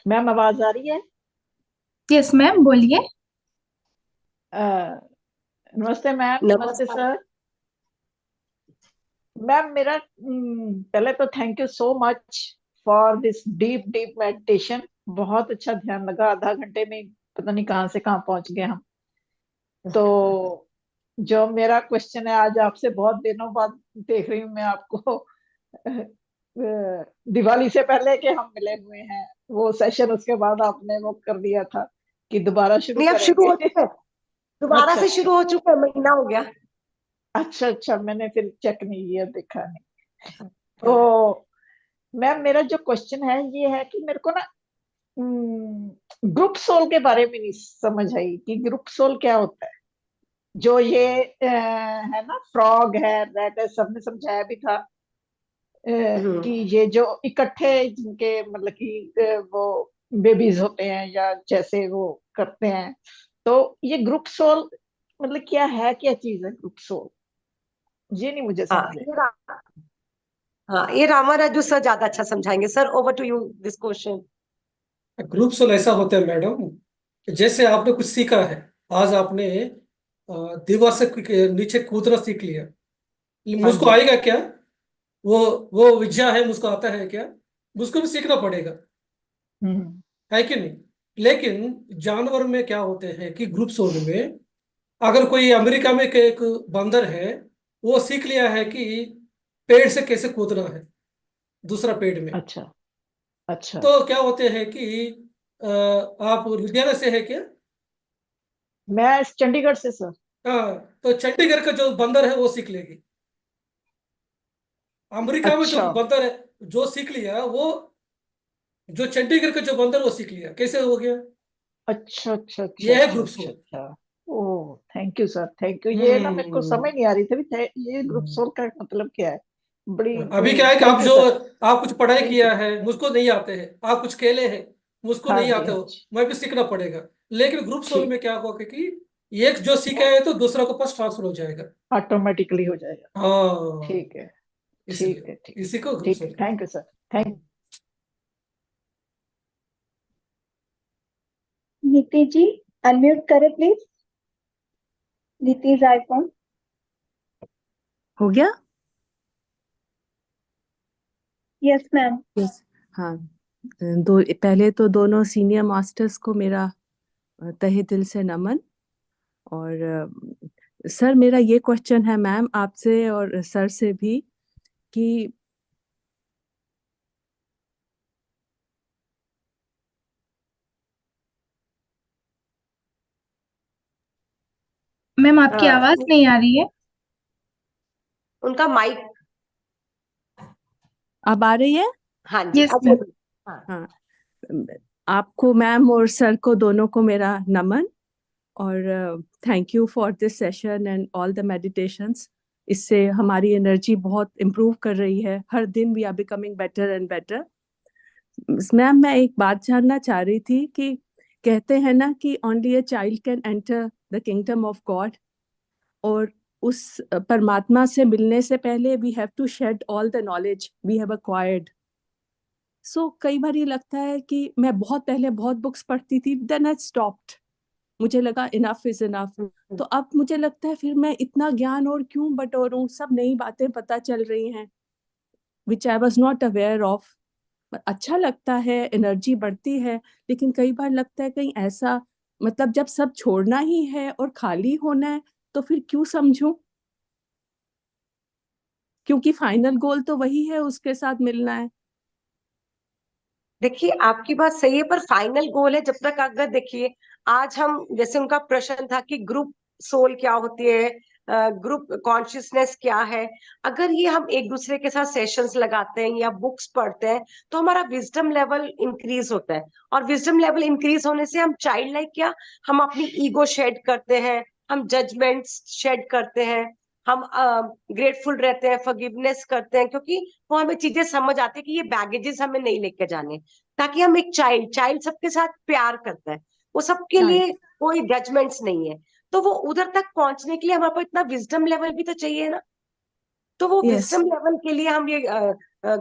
मैम आवाज आ रही है? यस मैम, बोलिए। नमस्ते मैम। नमस्ते सर। मैम मेरा पहले तो thank you so much for this deep deep meditation. बहुत अच्छा ध्यान लगा, आधा घंटे में पता नहीं कहाँ से कहाँ पहुंच गए हम। तो जो मेरा क्वेश्चन है, आज आपसे बहुत दिनों बाद देख रही हूँ मैं आपको। दिवाली से पहले के हम मिले हुए हैं, वो सेशन उसके बाद आपने वो कर दिया था कि दोबारा शुरू नहीं, अब शुरू हो करेंगे। चुका है, दोबारा अच्छा से शुरू हो चुका है, महीना हो गया। अच्छा अच्छा, मैंने फिर चेक नहीं किया, देखा नहीं। तो मैम मेरा जो क्वेश्चन है ये है कि मेरे को ना ग्रुप सोल के बारे में नहीं समझ आई कि ग्रुप सोल क्या होता है। जो ये है ना, फ्रॉग है, रैट है, सबने समझाया भी था कि ये जो इकट्ठे जिनके मतलब कि वो बेबीज होते हैं या जैसे वो करते हैं, तो ये ग्रुप सोल मतलब क्या है, क्या चीज है ग्रुप सोल, ये नहीं मुझे हाँ समझ ये है। हाँ, ये रामा राजू सर ज्यादा अच्छा समझाएंगे। Sir, over to you this question. Group soul ऐसा होता है मैडम, जैसे आपने कुछ सीखा है, आज आपने दीवार से नीचे कूदना सीख लिया, हाँ मुझको जी। आएगा क्या? वो वो विद्या है, मुझको आता है क्या? मुझको भी सीखना पड़ेगा, हम्म। है कि नहीं? लेकिन जानवर में क्या होते हैं कि ग्रुप सोल में, अगर कोई अमेरिका में के एक बंदर है, वो सीख लिया है कि पेड़ से कैसे कूदना है, दूसरा पेड़ में। अच्छा अच्छा। तो क्या होते हैं कि आप लुधियाना से है क्या? मैं चंडीगढ़ से सर। हाँ, तो चंडीगढ़ का जो बंदर है वो सीख लेगी। अमेरिका में जो अच्छा बंदर है, जो सीख लिया वो, जो चंडीगढ़ का जो बंदर वो सीख लिया, कैसे हो गया? अच्छा अच्छा अच्छा ये है अच्छा ग्रुप अच्छा सोल। अच्छा। Oh thank you sir, thank you. ये ना मेरे को हम्म। समझ नहीं आ रही थी ये ग्रुप सोल का मतलब क्या है। बड़ी अभी क्या है कि थैंक आप यू जो, सर। आप कुछ पढ़ाई थैंक यू। किया है, मुझको नहीं आते हैं, आप कुछ खेले हैं, मुझको हाँ नहीं जी आते हाँ हो, जी। मैं भी सीखना पड़ेगा। लेकिन ग्रुप सोल ठीक, में क्या होगा कि एक जो सीखा है तो दूसरा को पास ट्रांसफर हो जाएगा। ऑटोमेटिकली हो जाएगा। हाँ, ठीक है ठीक इसलिए है ठीक है इसी को ग्रुप ठीक सोल है। कहते थैंक यू सर, थैंक। नीति जी। अनम्यूट करें प्लीज नीतीश आईफोन। हो गया? Yes ma'am. यस। हाँ, पहले तो दोनों सीनियर मास्टर्स को मेरा तहे दिल से नमन। और सर, मेरा ये क्वेश्चन है मैम आपसे और सर से भी कि मैम आपकी हाँ, आवाज नहीं आ रही है। उनका माइक। अब आ रही है? हाँ जी, यस अब मैम। बोलिए। हाँ। हाँ, आपको मैम और सर को दोनों को मेरा नमन। और thank you for this session and all the meditations. इससे हमारी एनर्जी बहुत इम्प्रूव कर रही है। हर दिन we are becoming better and better. Ma'am, मैं एक बात जानना चाह रही थी कि कहते हैं ना कि only a child can enter the kingdom of God. और उस परमात्मा से मिलने से पहले we have to shed all the knowledge we have acquired. So कई बार ये लगता है कि मैं बहुत पहले बहुत बुक्स पढ़ती थी, देन आई स्टॉप्ड। मुझे लगा इनफ इज इनफ। तो अब मुझे लगता है फिर मैं इतना ज्ञान और क्यों बटोरूं? सब नई बातें पता चल रही हैं which I was not aware of. अच्छा लगता है, एनर्जी बढ़ती है, लेकिन कई बार लगता है कहीं ऐसा, मतलब जब सब छोड़ना ही है और खाली होना है तो फिर क्यों समझूं? क्योंकि फाइनल गोल तो वही है, उसके साथ मिलना है। देखिए, आपकी बात सही है, पर फाइनल गोल है जब तक, अगर देखिए आज हम, जैसे उनका प्रश्न था कि ग्रुप सोल क्या होती है, ग्रुप कॉन्शियसनेस क्या है, अगर ये हम एक दूसरे के साथ सेशंस लगाते हैं या बुक्स पढ़ते हैं तो हमारा विजडम लेवल इंक्रीज होता है। और विजडम लेवल इंक्रीज होने से हम चाइल्ड लाइक क्या, हम अपनी ईगो शेड करते हैं, हम जजमेंट्स शेड करते हैं, हम ग्रेटफुल रहते हैं, फॉरगिवनेस करते हैं, क्योंकि वो हमें चीजें समझ आती है कि ये बैगेजेस हमें नहीं लेके जाने। ताकि हम एक चाइल्ड चाइल्ड सबके साथ प्यार करता है, वो सबके राइट। लिए कोई जजमेंट्स नहीं है। तो वो उधर तक पहुंचने के लिए हमारे पास इतना विजडम लेवल भी तो चाहिए ना। तो वो यस। विजडम लेवल के लिए हम ये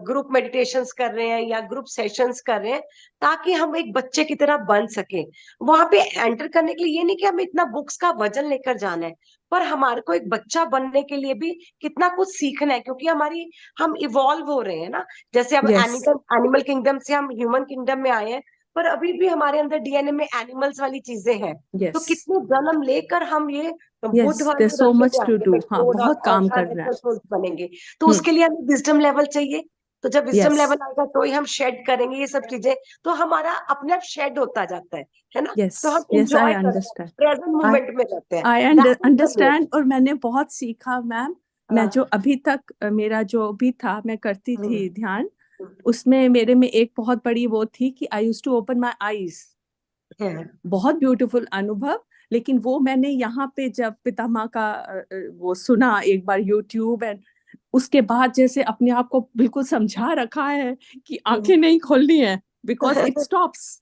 ग्रुप मेडिटेशंस कर रहे हैं या ग्रुप सेशंस कर रहे हैं, ताकि हम एक बच्चे की तरह बन सके। वहां पे एंटर करने के लिए ये नहीं कि हमें इतना बुक्स का वजन लेकर जाना है, पर हमारे को एक बच्चा बनने के लिए भी कितना कुछ सीखना है, क्योंकि हमारी, हम इवॉल्व हो रहे हैं ना। जैसे अब यस। एनिमल किंगडम से हम ह्यूमन किंगडम में आए हैं, पर अभी भी हमारे अंदर डीएनए में एनिमल्स वाली चीजें हैं। तो यस। कितने जन्म लेकर हम ये बुद्ध यस, देयर वाले सो रास्ते मच पे टू आएंगे, डू। हाँ, मेट्रोड बहुत और काम शायद करना है। एक्सपर्ट बनेंगे। तो हम्म। उसके लिए हमें विजडम लेवल चाहिए। तो जब विजडम यस। लेवल आएगा तो ही हम शेड करेंगे ये सब चीजें, तो हमारा अपने आप शेड होता जाता है ना। यस। तो हम यस, आई इंजॉय करते हैं, अंडरस्टैंड। प्रेजेंट आई मोमेंट में रहते हैं। आई दैट इज द अंडरस्टैंड। और मैंने बहुत सीखा मैम। मैं जो अभी तक मेरा जो भी था, मैं करती थी ध्यान, उसमें मेरे में एक बहुत बड़ी वो थी कि I used to open my eyes. बहुत ब्यूटीफुल अनुभव। लेकिन वो मैंने यहाँ पे जब पितामह का वो सुना एक बार यूट्यूब, एंड उसके बाद जैसे अपने आप को बिल्कुल समझा रखा है कि आंखें नहीं खोलनी है, बिकॉज इट स्टॉप्स।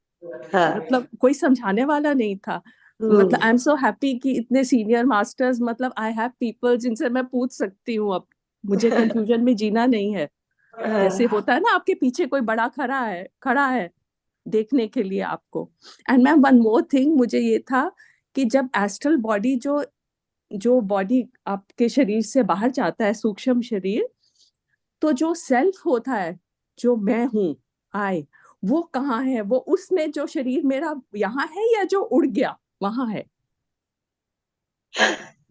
मतलब कोई समझाने वाला नहीं था। मतलब आई एम सो हैप्पी कि इतने सीनियर मास्टर्स, मतलब आई हैव पीपल जिनसे मैं पूछ सकती हूँ। अब मुझे कंफ्यूजन में जीना नहीं है। जैसे होता है ना, आपके पीछे कोई बड़ा खड़ा है देखने के लिए आपको। And ma'am, one more thing मुझे ये था कि जब एस्ट्रल बॉडी, जो जो बॉडी आपके शरीर से बाहर जाता है, सूक्ष्म शरीर, तो जो सेल्फ होता है, जो मैं हूँ, आई, वो कहाँ है? वो उसमें जो शरीर मेरा यहाँ है या जो उड़ गया वहां है?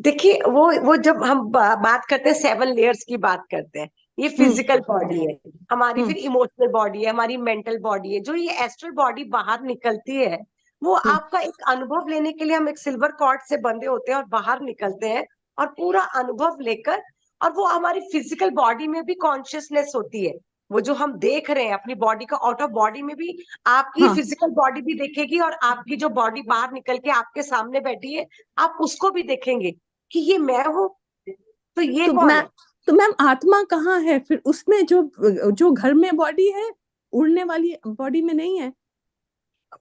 देखिए, वो जब हम बात करते हैं 7 लेयर्स की बात करते हैं, ये फिजिकल बॉडी है हमारी, फिर इमोशनल बॉडी है हमारी, मेंटल बॉडी है। जो ये एस्ट्रल बॉडी बाहर निकलती है, वो आपका एक अनुभव लेने के लिए हम एक सिल्वर कॉर्ड से बंधे होते हैं और बाहर निकलते हैं, और पूरा अनुभव लेकर, और वो हमारी फिजिकल बॉडी में भी कॉन्शियसनेस होती है। वो जो हम देख रहे हैं अपनी बॉडी का, आउट ऑफ बॉडी में भी आपकी हाँ। फिजिकल बॉडी भी देखेगी, और आपकी जो बॉडी बाहर निकल के आपके सामने बैठी है, आप उसको भी देखेंगे कि ये मैं हूँ। तो ये तो कौन मैं है? तो मैम, आत्मा कहाँ है फिर उसमें? जो जो घर में बॉडी है, उड़ने वाली बॉडी में नहीं है?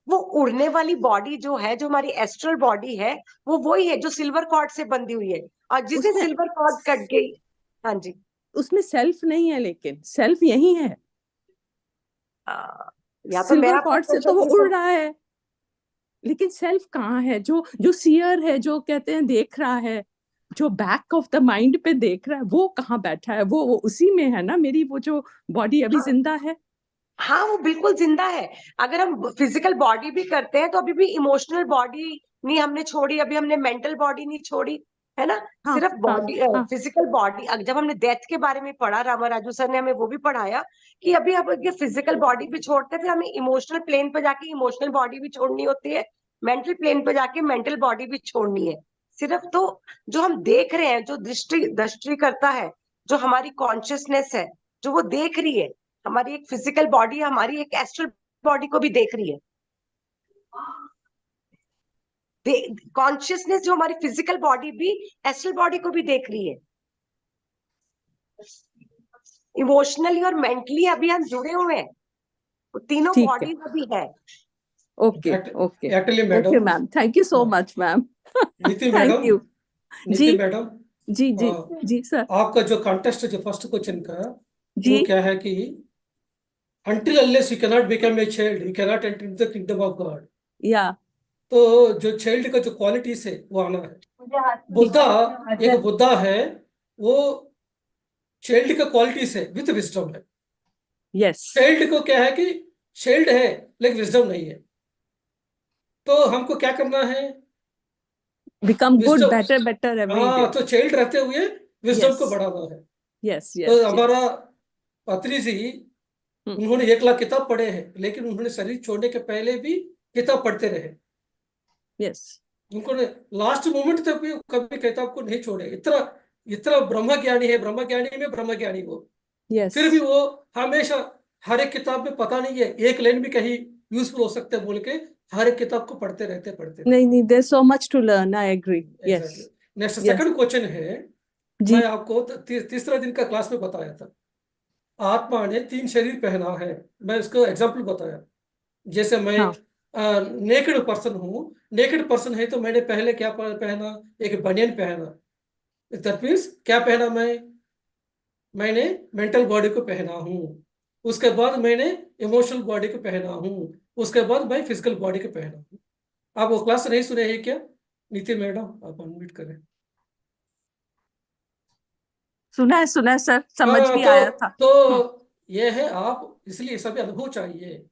वो उड़ने वाली बॉडी जो है, जो हमारी एस्ट्रल बॉडी है, वो वही है जो सिल्वर कॉर्ड से बंधी हुई है। और जिस दिन उसमें सिल्वर कॉर्ड कट गई, हाँ जी, उसमें सेल्फ नहीं है, लेकिन सेल्फ यही है। या तो मैं सिल्वर आपका कॉर्ड से तो वो क्वेश्चन, उड़ रहा है। लेकिन सेल्फ कहाँ है? जो जो सीयर है, जो कहते हैं देख रहा है, जो बैक ऑफ द माइंड पे देख रहा है, वो कहाँ बैठा है? वो उसी में है ना, मेरी वो जो बॉडी अभी जिंदा है। हाँ, वो बिल्कुल जिंदा है। अगर हम फिजिकल बॉडी भी करते हैं तो अभी भी इमोशनल बॉडी नहीं हमने छोड़ी, अभी हमने मेंटल बॉडी नहीं छोड़ी, है ना। हाँ सिर्फ हाँ बॉडी, हाँ फिजिकल बॉडी, जब हमने डेथ के बारे में पढ़ा, रामाराजू सर ने हमें वो भी पढ़ाया कि अभी अब ये फिजिकल बॉडी भी छोड़ते हैं, फिर हमें इमोशनल प्लेन पे जाके इमोशनल बॉडी भी छोड़नी होती है, मेंटल प्लेन पे जाके मेंटल बॉडी भी छोड़नी है। सिर्फ तो जो हम देख रहे हैं, जो दृष्टि दृष्टि करता है, जो हमारी कॉन्शियसनेस है, जो वो देख रही है, हमारी एक फिजिकल बॉडी हमारी एक एस्ट्रल बॉडी को भी देख रही है। कॉन्शियसनेस जो हमारी फिजिकल बॉडी भी एस्ट्रल बॉडी को भी देख रही है। इमोशनली और मेंटली अभी हम जुड़े हुए हैं, वो तीनों ठीक है। बॉडीज अभी है। Okay okay actually okay madam, ma'am, thank you so much ma'am. नीति थैंक मैडम, यू। जी नीति मैडम, जी जी हाँ, जी सर। आपका जो कॉन्टेस्ट जो फर्स्ट क्वेश्चन का, जी वो क्या है कि until unless you cannot become a child, you cannot enter into the kingdom of God. या तो जो चाइल्ड का जो क्वालिटीज है वो आना है। मुझे हाथ में बुद्धा, दिखाया एक बुद्धा है, वो चाइल्ड का क्वालिटीज है विथ विजडम है। यस चाइल्ड को क्या है कि चाइल्ड है लेकिन विजडम नहीं है, तो हमको क्या करना है? Become good, wisdom, better better every day. हाँ, तो चाइल्ड रहते हुए विजडम यस को बढ़ाना है। यस तो यस हमारा पत्री जी, उन्होंने 1 लाख किताब पढ़े हैं, लेकिन उन्होंने शरीर छोड़ने के पहले भी किताब पढ़ते रहे। यस उनको लास्ट मोमेंट तक भी कभी किताब को नहीं छोड़े। इतना इतना ब्रह्म ज्ञानी है, ब्रह्म ज्ञानी में ब्रह्म ज्ञानी वो। यस फिर भी वो हमेशा हर एक किताब में, पता नहीं है एक लाइन भी कहीं यूजफुल हो सकते हैं बोल के, हर एक किताब को पढ़ते रहते। नहीं नहीं, there so much to learn, I agree. Yes next yes second question है, जी मैं आपको तीसरा दिन का क्लास में बताया था, आत्मा ने 3 शरीर पहना है। मैं उसको एग्जाम्पल बताया, जैसे मैं हाँ नेकेड पर्सन हूँ, नेकेड पर्सन है तो मैंने पहले क्या पहना? एक बनियन पहना। दैट मीन्स क्या पहना? मैंने मेंटल बॉडी को पहना हूँ, उसके बाद मैंने इमोशनल बॉडी को पहना हूँ, उसके बाद मैं फिजिकल बॉडी को पहना हूँ। आप वो क्लास नहीं सुने हैं क्या? नीति मैडम, आप अनम्यूट करें। सुना है सर, समझ भी तो आया था। ये है, आप इसलिए सभी अनुभव चाहिए,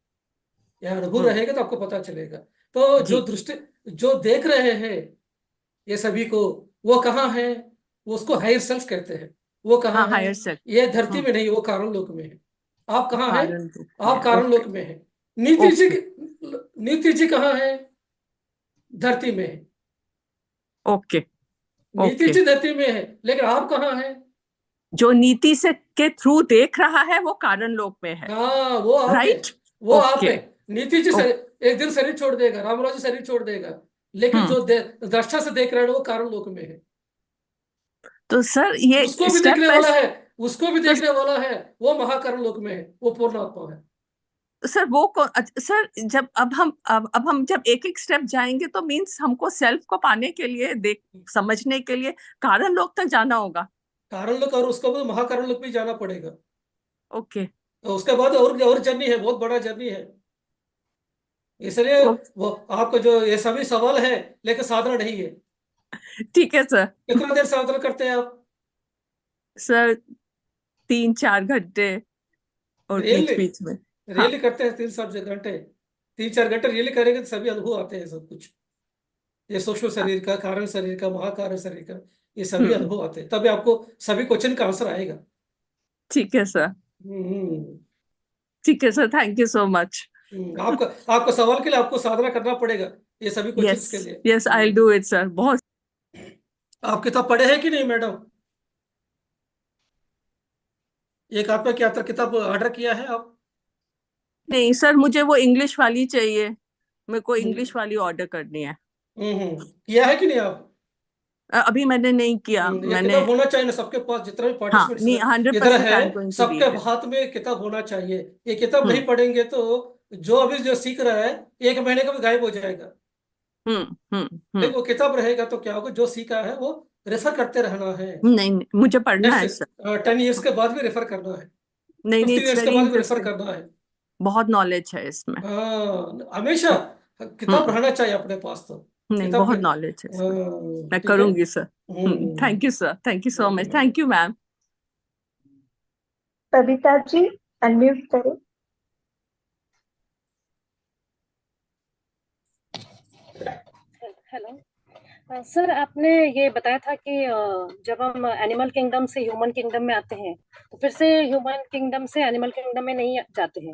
यह अनुभव हम्म, रहेगा तो आपको पता चलेगा। तो जो जी दृष्टि, जो देख रहे हैं ये सभी को, वो कहाँ है? वो उसको हायर सेल्फ कहते हैं। वो कहाँ हाँ, है? Higher self. ये धरती में नहीं, वो कारण लोक में है। आप कहाँ हैं? कारण रूप आप में, कारण लोक ओके में है। नीति जी, ओके नीति जी कहाँ है? धरती में है। ओके नीति ओके। जी धरती में है, लेकिन आप कहाँ हैं? जो नीति से के थ्रू देख रहा है वो कारण लोक में है, हाँ, वो आप है, राइट। वो आप ओके है। नीति जी एक दिन शरीर छोड़ देगा, रामराज जी शरीर छोड़ देगा, लेकिन जो दृष्टा से देख रहे हैं वो कारण लोक में है। तो सर ये उसको भी स्टेप देखने बाय, वाला है, उसको भी देखने वाला है, वो महाकरण लोक में है, वो पूर्ण आत्मा है। सर वो सर जब अब हम जब एक एक स्टेप जाएंगे तो मींस हमको सेल्फ को पाने के लिए, देख समझने के लिए कारण लोक तक जाना होगा। कारण लोक, और उसको बाद महाकरण लोक भी जाना पड़ेगा। ओके तो उसके बाद और जर्नी है, बहुत बड़ा जर्नी है। इसलिए वो आपको जो ये सभी सवाल है, लेकिन साधना नहीं है। ठीक है सर। कितना देर साधना करते हैं आप? सर 3-4 घंटे और रियली बीच में। हाँ रियली करते हैं 3-4 घंटे? 3-4 घंटे रियली करेंगे तो सभी अनुभव आते हैं, सब कुछ। ये सूक्ष्म शरीर का, कारण शरीर का, महाकारण शरीर का, ये सभी अनुभव आते हैं, तभी आपको सभी क्वेश्चन का आंसर आएगा। ठीक है सर, हम्म, ठीक है sir, thank you so much. आपका सवाल के लिए आपको साधना करना पड़ेगा, ये सभी क्वेश्चंस यस के लिए। Yes, I will do it sir. बहुत। आप किताब पढ़े हैं कि नहीं मैडम? एक आत्मा की यात्रा किताब ऑर्डर किया है आप? नहीं सर, मुझे वो इंग्लिश वाली चाहिए, मेरे को हम्म, इंग्लिश वाली ऑर्डर करनी है। किया है कि नहीं आप? अभी मैंने नहीं किया, ये मैंने। किताब होना चाहिए ना सबके पास, जितने भी हाँ नहीं, पार्टिसिपेंट्स इधर 100% है, आई एम गोइंग टू सबके रीड इट। हाथ में किताब होना चाहिए। ये किताब नहीं पढ़ेंगे तो जो अभी जो सीख रहा है 1 महीने का भी गायब हो जाएगा। देखो, किताब रहेगा तो क्या होगा, जो सीखा है वो रेफर करते रहना है। नहीं नहीं, मुझे पढ़ना है सर। 10 ईयर्स के बाद भी रेफर करना है, नहीं नहीं, 15 इट्स ईयर्स के वेरी बाद भी रेफर इंटरेस्टिंग, करना है। बहुत नॉलेज है इसमें। हाँ, हमेशा किताब रहना चाहिए अपने पास। तो नहीं, किताब बहुत के नॉलेज है इसमें। मैं ठीक है। करूंगी sir. Thank you sir, thank you so okay much, ma'am. Thank you ma'am. Savita ji unmute करो। हेलो सर, आपने ये बताया था कि जब हम एनिमल किंगडम से ह्यूमन किंगडम में आते हैं तो फिर से ह्यूमन किंगडम से एनिमल किंगडम में नहीं जाते हैं।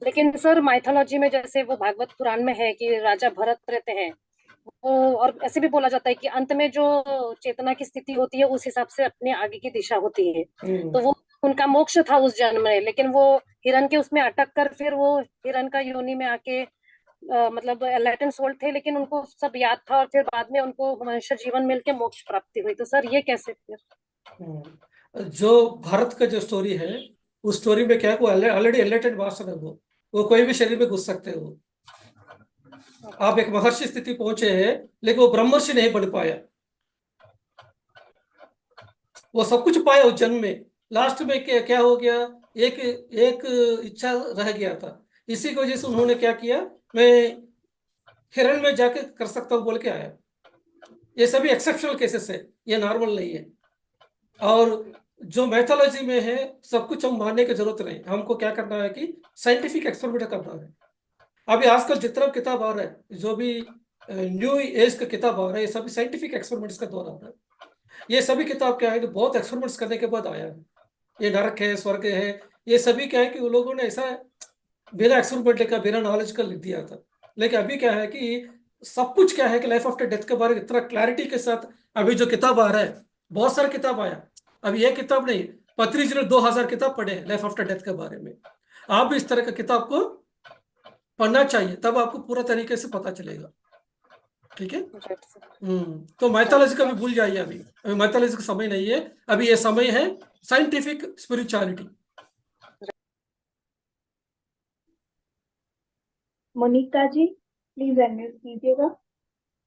लेकिन सर माइथोलॉजी में जैसे वो भागवत पुराण में है कि राजा भरत रहते हैं वो, और ऐसे भी बोला जाता है कि अंत में जो चेतना की स्थिति होती है उस हिसाब से अपने आगे की दिशा होती है। तो वो उनका मोक्ष था उस जन्म में, लेकिन वो हिरण के उसमें अटक कर फिर वो हिरण का योनि में आके मतलब एनलाइटन सोल थे, लेकिन उनको सब याद था और फिर बाद में उनको मनुष्य जीवन मिलके मोक्ष प्राप्ति हुई। तो सर ये कैसे फिर? जो भारत का जो स्टोरी है, उस स्टोरी में क्या है, वो ऑलरेडी एनलाइटेड पर्सन है। वो कोई भी शरीर में घुस सकते हैं। वो आप एक महर्षि स्थिति पहुंचे हैं, लेकिन वो ब्रह्मर्षि नहीं बन पाया। वो सब कुछ पाया उस जन्म में। लास्ट में क्या हो गया, एक एक इच्छा रह गया था। इसी की वजह से उन्होंने क्या किया, मैं हिरण में जाके कर सकता हूँ बोल के आया। ये सभी एक्सेप्शनल केसेस है, ये नॉर्मल नहीं है। और जो मैथोलॉजी में है, सब कुछ हम मानने की जरूरत नहीं। हमको क्या करना है कि साइंटिफिक एक्सपेरिमेंट करना है। अभी आजकल जितना किताब आ रहा है, जो भी न्यू एज का किताब आ रहा है, ये सभी साइंटिफिक एक्सपेरिमेंट्स का दौर आ रहा है। ये सभी किताब क्या है कि बहुत एक्सपेरिमेंट्स करने के बाद आया है। ये नरक है, स्वर्ग है, ये सभी क्या है कि वो लोगों ने ऐसा बिना एक्सपेरिमेंट का, बिना नॉलेज का लिख दिया था। लेकिन अभी क्या है कि सब कुछ क्या है कि लाइफ आफ्टर डेथ के बारे में इतना क्लैरिटी के साथ अभी जो किताब आ रहा है, बहुत सारा किताब आया। अभी ये किताब नहीं, पत्री जी ने 2000 किताब पढ़े हैं लाइफ आफ्टर डेथ के बारे में। आप भी इस तरह का किताब को पढ़ना चाहिए, तब आपको पूरा तरीके से पता चलेगा। ठीक है। तो माइथोलॉजी का भी भूल जाइए। अभी माइथोलॉजी का समय नहीं है, अभी ये समय है scientific spirituality. Monika ji please unmute कीजिएगा।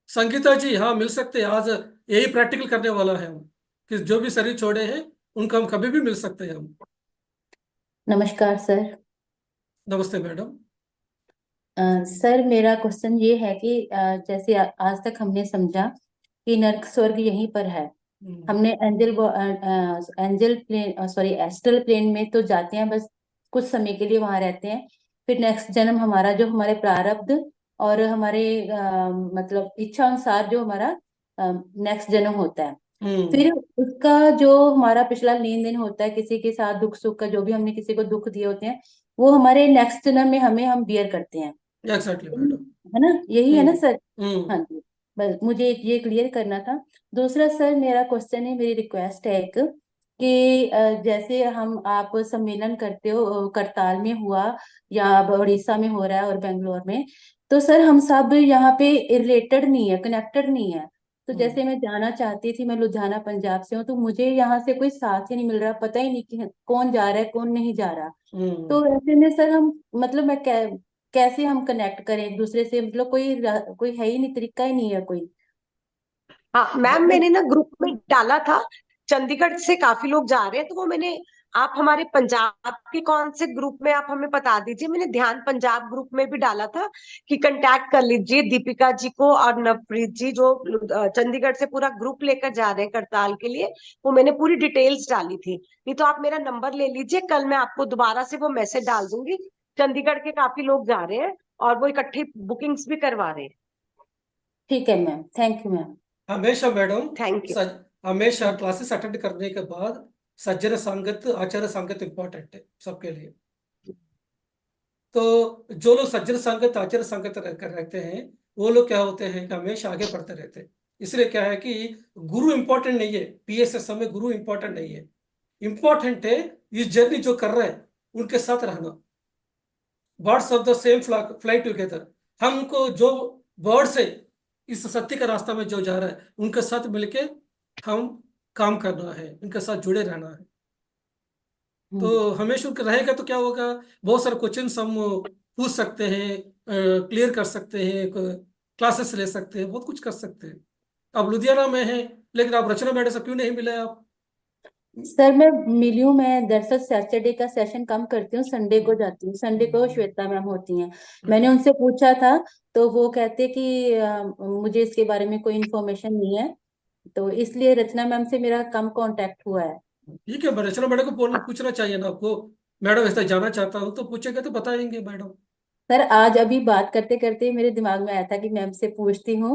संगीता जी हाँ, मिल सकते हैं। आज यही प्रैक्टिकल करने वाला है हम, कि जो भी शरीर छोड़े हैं उनको हम कभी भी मिल सकते हैं हम। नमस्कार सर। नमस्ते मैडम। सर मेरा क्वेश्चन ये है कि जैसे आज तक हमने समझा कि नर्क स्वर्ग यहीं पर है। हमने angel plane sorry astral plane में तो जाते हैं, बस कुछ समय के लिए वहां रहते हैं। फिर नेक्स्ट जन्म हमारा जो हमारे प्रारब्ध और हमारे मतलब इच्छा अनुसार जो हमारा नेक्स्ट जन्म होता है, फिर उसका जो हमारा पिछला लेन देन होता है किसी के साथ, दुख सुख का जो भी हमने किसी को दुख दिए होते हैं, वो हमारे नेक्स्ट जन्म में हम बियर करते हैं। एग्जैक्टली मैडम, है ना, यही है ना सर? हम्म। हाँ जी, बस मुझे ये क्लियर करना था। दूसरा सर मेरा क्वेश्चन है, मेरी रिक्वेस्ट है एक कि जैसे हम आप सम्मेलन करते हो, करताल में हुआ या अब उड़ीसा में हो रहा है और बेंगलोर में, तो सर हम सब यहाँ पे रिलेटेड नहीं है, कनेक्टेड नहीं है। तो जैसे मैं जाना चाहती थी, मैं लुधियाना पंजाब से हूँ, तो मुझे यहाँ से कोई साथ ही नहीं मिल रहा, पता ही नहीं कि कौन जा रहा है कौन नहीं जा रहा। तो ऐसे में सर हम मतलब मैं कैसे हम कनेक्ट करें एक दूसरे से, मतलब कोई है ही नहीं, तरीका ही नहीं है कोई। हाँ मैम, मैंने ना ग्रुप में डाला था, चंडीगढ़ से काफी लोग जा रहे हैं, तो वो मैंने, आप हमारे पंजाब के कौन से ग्रुप में आप हमें बता दीजिए। मैंने ध्यान पंजाब ग्रुप में भी डाला था कि कांटेक्ट कर लीजिए दीपिका जी को और नवप्रीत जी, जो चंडीगढ़ से पूरा ग्रुप लेकर जा रहे हैं करताल के लिए। वो मैंने पूरी डिटेल्स डाली थी। नहीं तो आप मेरा नंबर ले लीजिए, कल मैं आपको दोबारा से वो मैसेज डाल दूंगी। चंडीगढ़ के काफी लोग जा रहे हैं और वो इकट्ठी बुकिंग्स भी करवा रहे हैं। ठीक है मैम, थैंक यू मैम। हमेशा मैडम, थैंक यू। हमेशा क्लासेस अटेंड करने के बाद सज्जन संगत, आचार्य संगत इम्पोर्टेंट है सबके लिए। तो जो लोग सज्जन संगत, आचार्य संगत रहते हैं, वो लोग क्या होते हैं कि हमेशा आगे बढ़ते रहते हैं। इसलिए क्या है कि गुरु इंपॉर्टेंट नहीं है, पीएसएस में गुरु इंपॉर्टेंट नहीं है। इंपॉर्टेंट है इस जर्नी जो कर रहे हैं उनके साथ रहना। Birds of the same flock fly together. हमको जो बर्ड्स है इस सत्य का रास्ता में जो जा रहा है, उनके साथ मिलके हम काम करना है, उनके साथ जुड़े रहना है। तो हमेशा उनका रहेगा तो क्या होगा, बहुत सारे क्वेश्चन हम पूछ सकते हैं, क्लियर कर सकते हैं, क्लासेस ले सकते हैं, बहुत कुछ कर सकते हैं। अब लुधियाना में है, लेकिन आप रचना मैडम से क्यों नहीं मिले आप? सर मैं मिली हूँ, मैं दरअसल सैटरडे का सेशन कम करती हूँ, संडे को जाती हूँ। संडे को श्वेता मैम होती हैं। मैंने उनसे पूछा था तो वो कहते कि मुझे इसके बारे में कोई इन्फॉर्मेशन नहीं है, तो इसलिए रचना मैम से मेरा कम कांटेक्ट हुआ है। ठीक है, रचना मैडम को पूछना चाहिए ना आपको। मैडम ऐसा जाना चाहता हूँ तो पूछेगा तो बताएंगे मैडम। सर आज अभी बात करते करते मेरे दिमाग में आया था कि मैम से पूछती हूँ,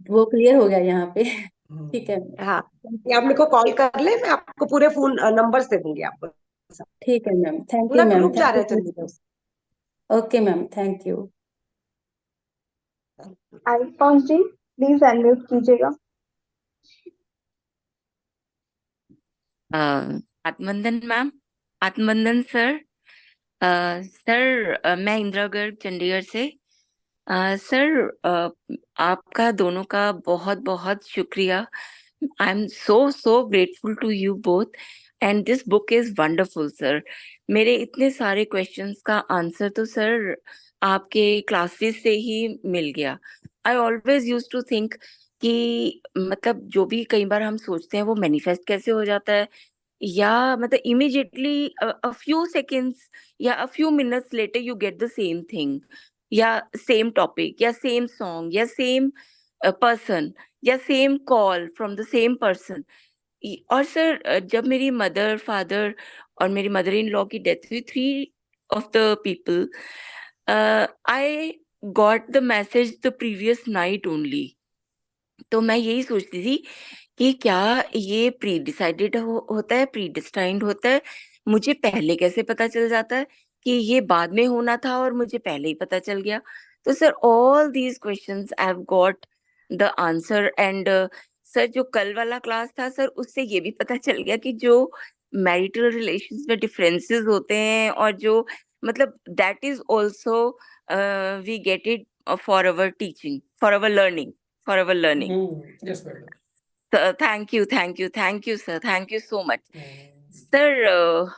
वो क्लियर हो गया यहाँ पे। ठीक है, हाँ, ये आप मेरे को कॉल कर ले, मैं आपको पूरे फोन नंबर दे दूंगी आपको। ठीक है मैम, थैंक यू पूरा मैम, ग्रुप जा थैंक रहा यू है, सो चलिए। Much. Okay ma'am, thank you. Alphonse ji please unmute कीजिएगा। आत्मबंधन मैम, आत्मबंधन सर। सर मैं इंदिरा गर्ग चंडीगढ़ से। सर आपका दोनों का बहुत बहुत शुक्रिया। I am so grateful to you both and this book is wonderful sir. मेरे इतने सारे क्वेश्चंस का आंसर तो सर आपके क्लासेस से ही मिल गया। I always use to think कि मतलब जो भी कई बार हम सोचते हैं वो मैनिफेस्ट कैसे हो जाता है, या मतलब इमीडिएटली a few seconds या a few minutes later you get the same thing, या सेम टॉपिक या सेम सॉन्ग या सेम पर्सन या same call from the same person. और सर जब मेरी मदर फादर और मेरी मदर इन लॉ की डेथ हुई, three of the people, I got the message the previous night only. तो मैं यही सोचती थी कि क्या ये प्री डिसाइडेड होता है, प्री डिस्टाइंड होता है? मुझे पहले कैसे पता चल जाता है कि ये बाद में होना था और मुझे पहले ही पता चल गया? तो sir all these questions I have got the answer. And sir जो कल वाला क्लास था सर, उससे ये भी पता चल गया कि जो मैरिटल रिलेशंस में डिफरेंसेस होते हैं और जो मतलब that is also we get it for our teaching, for our learning, for our learning. Yes madam. Thank you thank you thank you sir, thank you so much sir.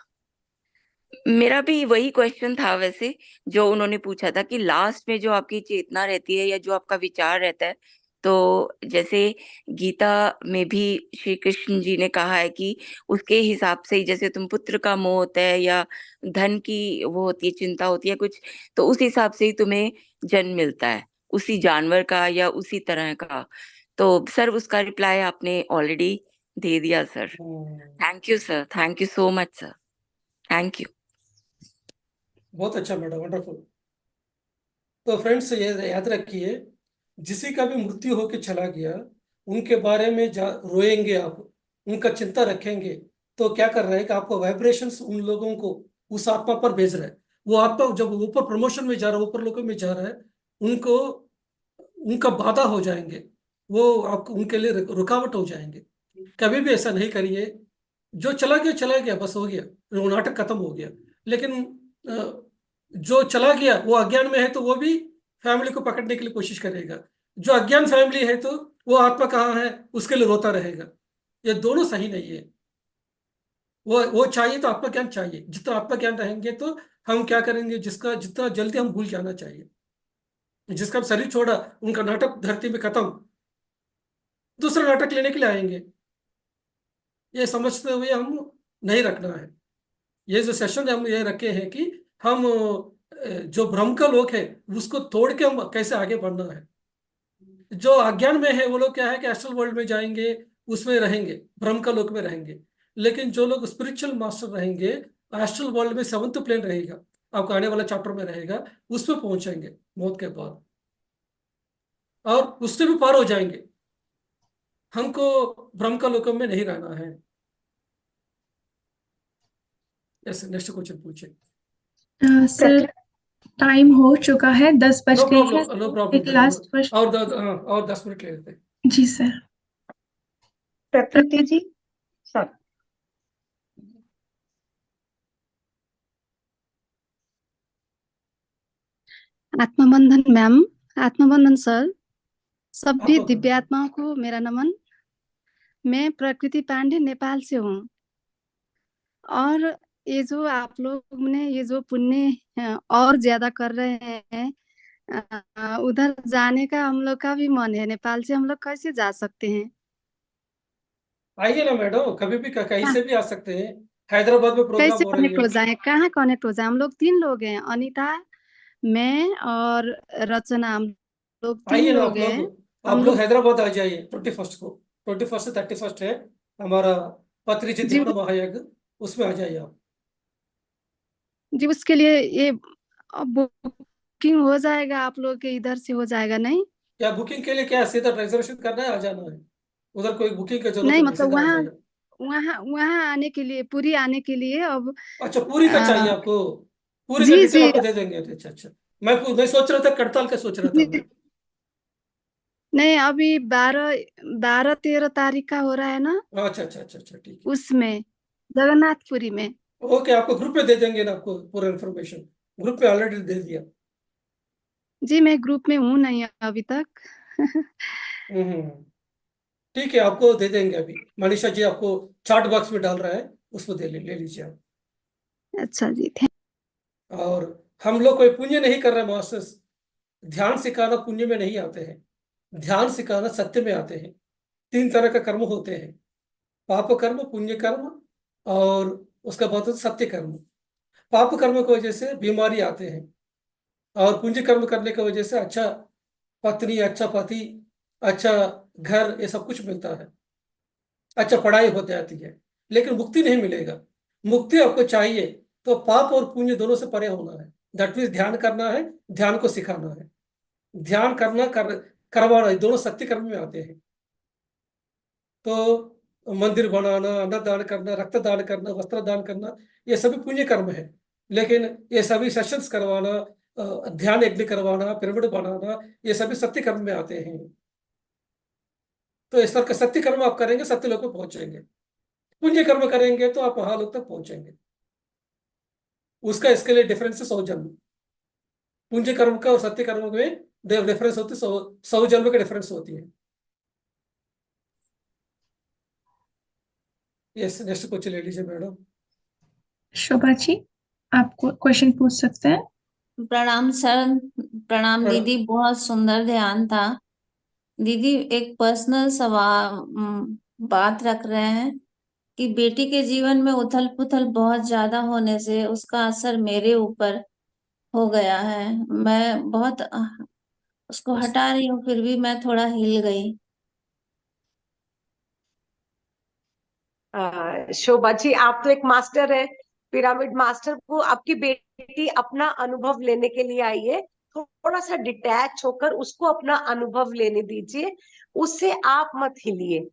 मेरा भी वही question था वैसे, जो उन्होंने पूछा था कि लास्ट में जो आपकी चेतना रहती है या जो आपका विचार रहता है, तो जैसे गीता में भी श्री कृष्ण जी ने कहा है कि उसके हिसाब से ही, जैसे तुम पुत्र का मोह होता है या धन की वो होती है, चिंता होती है कुछ, तो उस हिसाब से ही तुम्हें जन्म मिलता है, उसी जानवर का या उसी तरह का। तो सर उसका रिप्लाई आपने ऑलरेडी दे दिया sir. Thank you sir, thank you so much sir, thank you. बहुत अच्छा मैडम, वंडरफुल। तो फ्रेंड्स ये याद रखिए, जिसी का भी मृत्यु होके चला गया, उनके बारे में रोएंगे आप, उनका चिंता रखेंगे, तो क्या कर रहे हैं कि आपको वाइब्रेशंस उन लोगों को उस आत्मा पर भेज रहे हैं। वो आत्मा जब ऊपर प्रमोशन में जा रहा है, ऊपर लोगों में जा रहा है, उनको उनका बाधा हो जाएंगे, वो आपको उनके लिए रुकावट हो जाएंगे। कभी भी ऐसा नहीं करिए। जो चला गया बस, हो गया, वो नाटक खत्म हो गया। लेकिन जो चला गया वो अज्ञान में है तो वो भी फैमिली को पकड़ने के लिए कोशिश करेगा। जो अज्ञान फैमिली है तो वो आत्मा कहाँ है उसके लिए रोता रहेगा। ये दोनों सही नहीं है। वो चाहिए तो आत्मा ज्ञान चाहिए। जितना आत्मा ज्ञान रहेंगे तो हम क्या करेंगे, जिसका जितना जल्दी हम भूल जाना चाहिए। जिसका शरीर छोड़ा, उनका नाटक धरती में खत्म, दूसरा नाटक लेने के लिए आएंगे। ये समझते हुए हम नहीं रखना है। ये जो सेशन हम ये रखे हैं कि हम जो भ्रम का लोक है उसको तोड़ के हम कैसे आगे बढ़ना है। जो अज्ञान में है वो लोग क्या है कि एस्ट्रल वर्ल्ड में जाएंगे, उसमें रहेंगे, भ्रम का लोक में रहेंगे। लेकिन जो लोग स्पिरिचुअल मास्टर रहेंगे, एस्ट्रल वर्ल्ड में सेवंथ प्लेन रहेगा, आपको आने वाला चैप्टर में रहेगा, उसमें पहुंचेंगे मौत के बाद, और उससे भी पार हो जाएंगे। हमको भ्रम का लोक में नहीं रहना है। यस, नेक्स्ट क्वेश्चन पूछिए। सर टाइम हो चुका है, 10 बज नो गई है, प्रॉब्लम, नो तो प्रॉब्लम एक मैडम। Last question. और 10 मिनट ले लेते हैं। जी सर। प्रकृति जी सर। आत्मबंधन मैम, आत्मबंधन सर, सभी आपको दिव्यात्माओं को मेरा नमन। मैं प्रकृति पांडे नेपाल से हूँ, और ये जो आप लोग ने ये जो पुण्य और ज्यादा कर रहे हैं, उधर जाने का हम लोग का भी मन है। नेपाल से हम लोग कैसे जा सकते हैं? आइए ना मैडम, कभी भी कहीं से भी आ सकते हैं। हैदराबाद में प्रोग्राम कैसे हो रही कनेक्ट हो है। जाए, कहाँ कनेक्ट हो जाए? हम लोग 3 लोग हैं, अनीता, मैं और रचना, हम लोग 3 आइए ना लोग हैं। आप हम लोग लोग हैदराबाद आ जाइए 21 को। 21 से 31 है हमारा पत्रिजी जी ध्यान महायज्ञ, उसमें आ जाइए आप। जी, उसके लिए ये बुकिंग हो जाएगा, आप लोग के इधर से हो जाएगा नहीं? या बुकिंग के लिए क्या है, सीधा रिजर्वेशन करना है, आ जाना है। उधर कोई बुकिंग की जरूरत नहीं नहीं, मतलब सीधा आ वहाँ जाइए। वहाँ वहाँ आने के लिए, पूरी आने के लिए अब अच्छा, पूरी का चाहिए आ, आपको? पूरी का जी डिटेल जी आपको दे देंगे। अच्छा अच्छा, मैं सोच रहा था करताल का सोच रहा था मैं। जी, नहीं अभी 12-13 तारीख का हो रहा है ना, अच्छा अच्छा अच्छा अच्छा, ठीक उसमें जगन्नाथपुरी में। है। ओके, आपको ग्रुप में दे देंगे ना, आपको पूरा इन्फॉर्मेशन ग्रुप में ऑलरेडी दे दिया। जी मैं ग्रुप में हूँ नहीं अभी तक। हम्म, ठीक है, आपको दे देंगे अभी। मनीषा जी आपको चार्ट बॉक्स में डाल रहा है, उसको ले लीजिए आप। अच्छा जी, और हम लोग कोई पुण्य नहीं कर रहे मास्टर्स। ध्यान सिखाना पुण्य में नहीं आते हैं, ध्यान सिखाना सत्य में आते हैं। 3 तरह का कर्म होते हैं, पाप कर्म, पुण्य कर्म, और उसका बाद होता है सत्य कर्म। पाप कर्म की वजह से बीमारी आते हैं, और पुण्य कर्म करने की वजह से अच्छा पत्नी, अच्छा पति, अच्छा घर, ये सब कुछ मिलता है, अच्छा पढ़ाई हो जाती है। लेकिन मुक्ति नहीं मिलेगा। मुक्ति आपको चाहिए तो पाप और पुण्य दोनों से परे होना है। दैट मीन्स ध्यान करना है, ध्यान को सिखाना है। ध्यान करना करवाना, ये दोनों सत्य कर्म में आते हैं। तो मंदिर बनाना, अन्नदान करना, रक्तदान करना, वस्त्र दान करना, ये सभी पुण्य कर्म है। लेकिन ये सभी सेशंस करवाना, ध्यान यज्ञ करवाना, पिरामिड बनाना, ये सभी सत्य कर्म में आते हैं। तो इस तरह का सत्य कर्म आप करेंगे, सत्य लोग को पहुंचेंगे। पुण्य कर्म करेंगे तो आप महालोक तक पहुंचेंगे। उसका इसके लिए डिफरेंस है 100 जन्म। पुण्य कर्म का और सत्य कर्म में डिफरेंस होती है, 100 जन्म का डिफरेंस होती है। यस, नेक्स्ट क्वेश्चन ले लीजिए मैडम। शोभा जी, आप क्वेश्चन पूछ सकते हैं। प्रणाम सर। प्रणाम प्रणाम। दीदी, बहुत सुंदर ध्यान था। दीदी एक पर्सनल सवाल बात रख रहे हैं कि बेटी के जीवन में उथल पुथल बहुत ज्यादा होने से उसका असर मेरे ऊपर हो गया है। मैं बहुत उसको हटा रही हूँ, फिर भी मैं थोड़ा हिल गई। शोभा जी, आप तो एक मास्टर है, पिरामिड मास्टर। को आपकी बेटी अपना अनुभव लेने के लिए आई है, थोड़ा सा डिटैच होकर उसको अपना अनुभव लेने दीजिए। उससे आप मत हिलिए।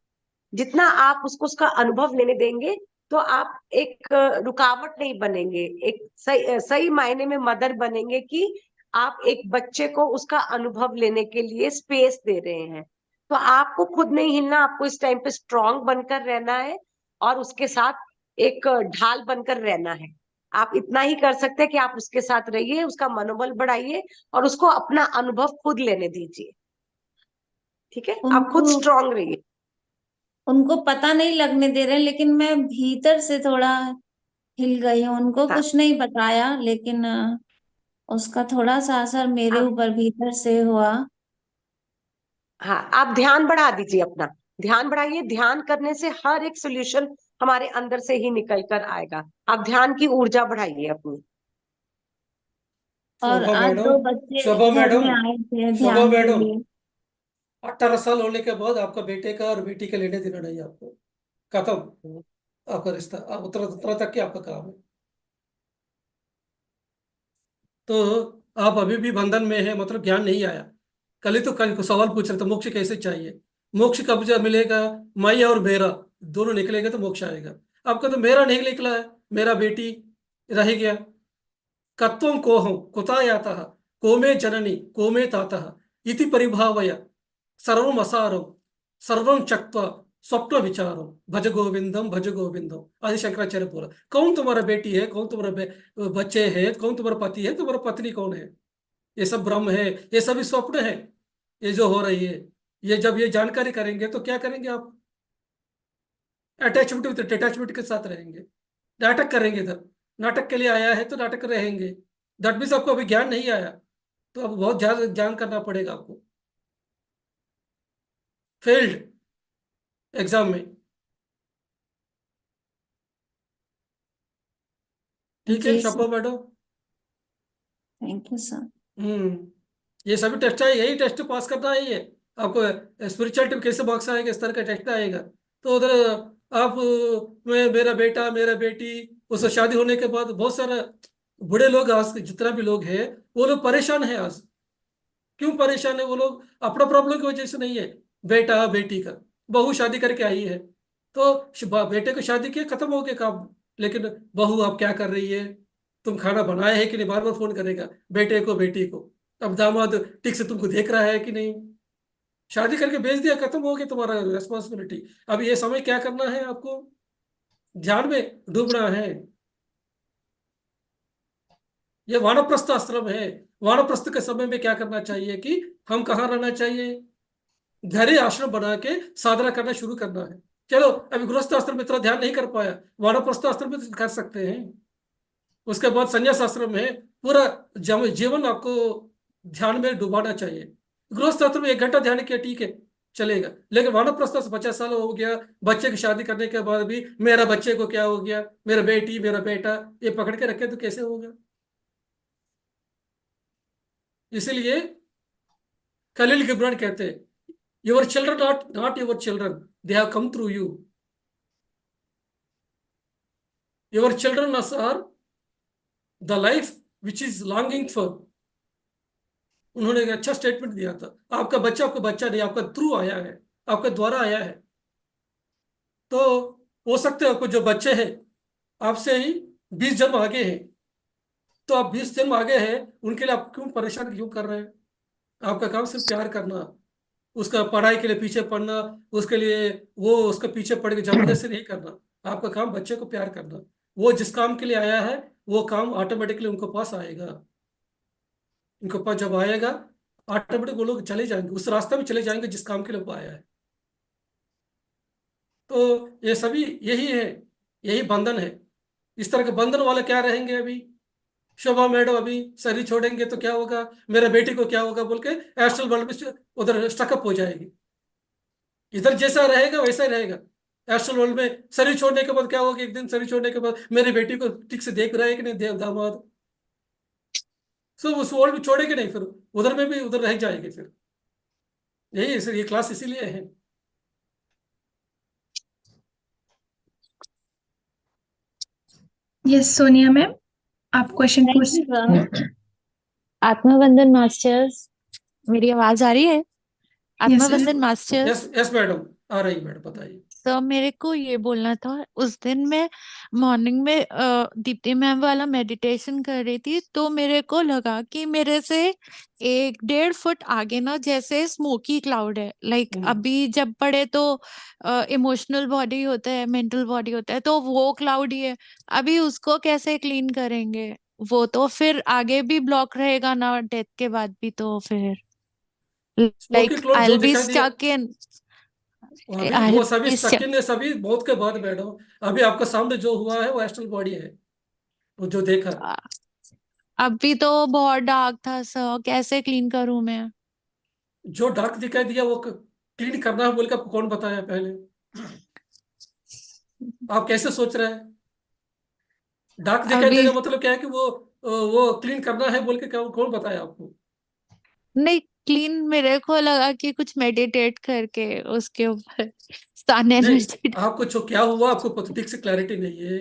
जितना आप उसको उसका अनुभव लेने देंगे, तो आप एक रुकावट नहीं बनेंगे, एक सही मायने में मदर बनेंगे, कि आप एक बच्चे को उसका अनुभव लेने के लिए स्पेस दे रहे हैं। तो आपको खुद नहीं हिलना, आपको इस टाइम पे स्ट्रांग बनकर रहना है, और उसके साथ एक ढाल बनकर रहना है। आप इतना ही कर सकते हैं कि आप उसके साथ रहिए, उसका मनोबल बढ़ाइए, और उसको अपना अनुभव खुद लेने दीजिए। ठीक है, आप खुद उनको स्ट्रांग रहिए। उनको पता नहीं लगने दे रहे, लेकिन मैं भीतर से थोड़ा हिल गई हूँ। उनको हाँ कुछ नहीं बताया, लेकिन उसका थोड़ा सा असर मेरे आप ऊपर भीतर से हुआ। हाँ, आप ध्यान बढ़ा दीजिए, अपना ध्यान बढ़ाइए। ध्यान करने से हर एक सोल्यूशन हमारे अंदर से ही निकल कर आएगा। आप ध्यान की ऊर्जा बढ़ाइए अपनी। और शोभा आज मैडम, 2 बच्चे शोभा घर में मैडम, आए थे शोभा ध्यान के मैडम, लिए। 18 साल होने के बाद आपका बेटे का और बेटी का लेने देना नहीं, आपको खत्म। आपका रिश्ता आप उतना उतना तक के आपका काम है। तो आप अभी भी बंधन में है, मतलब ज्ञान नहीं आया। कल को सवाल पूछ रहे थे, मोक्ष कैसे चाहिए? मोक्ष कब जब मिलेगा? मैं और मेरा दोनों निकलेगा तो मोक्ष आएगा। आपका तो मेरा नहीं निकला है, मेरा बेटी रह गया। कत्वं कोहं कुता यातः को मे जननी को मे तातः इति परिभावय सर्वम असारम सर्वम चक्त्वा स्वप्न विचारो भज गोविंदम। आदि शंकराचार्य बोला, कौन तुम्हारा बेटी है, कौन तुम्हारा बच्चे हैं, कौन तुम्हारा पति है, तुम्हारा पत्नी कौन है? ये सब भ्रम है, ये सभी स्वप्न है। ये जो हो रही है, ये जब ये जानकारी करेंगे तो क्या करेंगे आप? अटैचमेंट विद डिटैचमेंट के साथ रहेंगे, नाटक करेंगे। इधर नाटक के लिए आया है तो नाटक रहेंगे। दैट मीन्स आपको अभी ज्ञान नहीं आया, तो अब बहुत ज्यादा ज्ञान करना पड़ेगा आपको। फेल्ड एग्जाम में ठीक है जी शापा sir, madam. Thank you sir. ये सभी टेस्ट है, यही टेस्ट पास करना है ये आपको। स्पिरिचुअलिटी में कैसे मार्क्स आएगा, इस तरह का टेस्ट आएगा। तो उधर आप मेरा बेटा मेरा बेटी, उससे शादी होने के बाद बहुत सारे बूढ़े लोग, आज के जितना भी लोग हैं वो लोग परेशान है आज। क्यों परेशान है वो लोग? अपना प्रॉब्लम की वजह से नहीं है, बेटा बेटी का। बहू शादी करके आई है तो बेटे को शादी किया, खत्म हो गया काम। लेकिन बहू आप क्या कर रही है, तुम खाना बनाए है कि नहीं, बार बार फोन करेगा बेटे को बेटी को। अब दामाद ठीक से तुमको देख रहा है कि नहीं। शादी करके भेज दिया, खत्म हो गया तुम्हारा रेस्पॉन्सिबिलिटी। अब ये समय क्या करना है आपको? ध्यान में डूबना है। ये वानप्रस्थ आश्रम है। वानप्रस्थ के समय में क्या करना चाहिए कि हम कहाँ रहना चाहिए? घर ही आश्रम बना के साधना करना शुरू करना है। चलो अभी गृहस्थ आश्रम में इतना ध्यान नहीं कर पाया, वानप्रस्थ आश्रम में तो कर सकते हैं। उसके बाद संन्यास आश्रम में पूरा जीवन आपको ध्यान में डुबाना चाहिए। गृहस्थ आश्रम में 1 घंटा ध्यान किया ठीक है, चलेगा। लेकिन वानप्रस्थ आश्रम 50 साल हो गया, बच्चे की शादी करने के बाद भी मेरा बच्चे को क्या हो गया, मेरा बेटी मेरा बेटा, ये पकड़ के रखे तो कैसे होगा? इसीलिए खलील गिब्रान कहते हैं, your children not your children, they have come through you. Your children are the life which is longing for. उन्होंने एक अच्छा स्टेटमेंट दिया था, आपका बच्चा नहीं, आपका थ्रू आया है, आपके द्वारा आया है। तो हो सकते है आपको जो बच्चे हैं आपसे ही 20 जन्म आगे हैं, तो आप 20 जन्म आगे हैं, उनके लिए आप क्यों परेशान क्यों कर रहे हैं? आपका काम सिर्फ प्यार करना, उसका पढ़ाई के लिए पीछे पढ़ना, उसके लिए वो उसके पीछे पड़ के जबरदस्ती नहीं करना। आपका काम बच्चे को प्यार करना। वो जिस काम के लिए आया है वो काम ऑटोमेटिकली उनको पास आएगा। उनको पास जब आएगा ऑटोमेटिक वो लोग चले जाएंगे, उस रास्ते में चले जाएंगे जिस काम के लिए वो आया है। तो ये सभी यही है, यही बंधन है। इस तरह के बंधन वाले क्या रहेंगे? अभी शोभा मैडम अभी शरीर छोड़ेंगे तो क्या होगा, मेरे बेटी को क्या होगा बोल के एस्ट्रल वर्ल्ड में उधर स्टकअप हो जाएगी। इधर जैसा रहेगा वैसा ही रहेगा। एस्ट्रल वर्ल्ड में शरीर छोड़ने के बाद क्या होगा, एक दिन शरीर छोड़ने के बाद मेरी बेटी को ठीक से देख रहा है कि नहीं दामाद, सो उस वर्ल्ड में छोड़ेंगे नहीं, फिर उधर में भी उधर रह जाएंगे। फिर यही ये क्लास इसीलिए है। यस सोनिया मैम, आप क्वेश्चन पूछ सकते हैं। आत्मबंधन मास्टर्स, मेरी आवाज आ रही है? Yes sir. आत्मबंधन मास्टर्स, यस यस मैडम, आ रही मैडम, बताइए। तो मेरे को ये बोलना था, उस दिन मैं मॉर्निंग में दीप्ति मैम वाला मेडिटेशन कर रही थी, तो मेरे को लगा कि मेरे से 1-1.5 फुट आगे ना जैसे स्मोकी क्लाउड है। लाइक अभी जब पढ़े तो इमोशनल बॉडी होता है, मेंटल बॉडी होता है, तो वो क्लाउड ही है। अभी उसको कैसे क्लीन करेंगे? वो तो फिर आगे भी ब्लॉक रहेगा ना, डेथ के बाद भी, तो फिर स्मोकी लाइक क्लाउड आई जो विल बी दिखाई दिया स्टक इन, अभी, आई वो विल सभी बी स्टक इन है, सभी मौत के बाद मैडम। अभी आपके सामने जो हुआ है वो एस्ट्रल बॉडी है, वो जो देखा। अभी तो बहुत डार्क था सर, कैसे क्लीन करूं मैं? जो डार्क दिखाई दिया वो क्लीन करना है बोल के आपको कौन बताया पहले? आप कैसे सोच रहे हैं? डार्क दिखाई अभी देगा मतलब क्या है कि वो क्लीन करना है बोल के कौन बताया आपको? नहीं, क्लीन मेरे को लगा कि कुछ मेडिटेट करके उसके ऊपर सन नहीं, एनर्जी। आपको जो क्या हुआ आपको ठीक से क्लैरिटी नहीं है।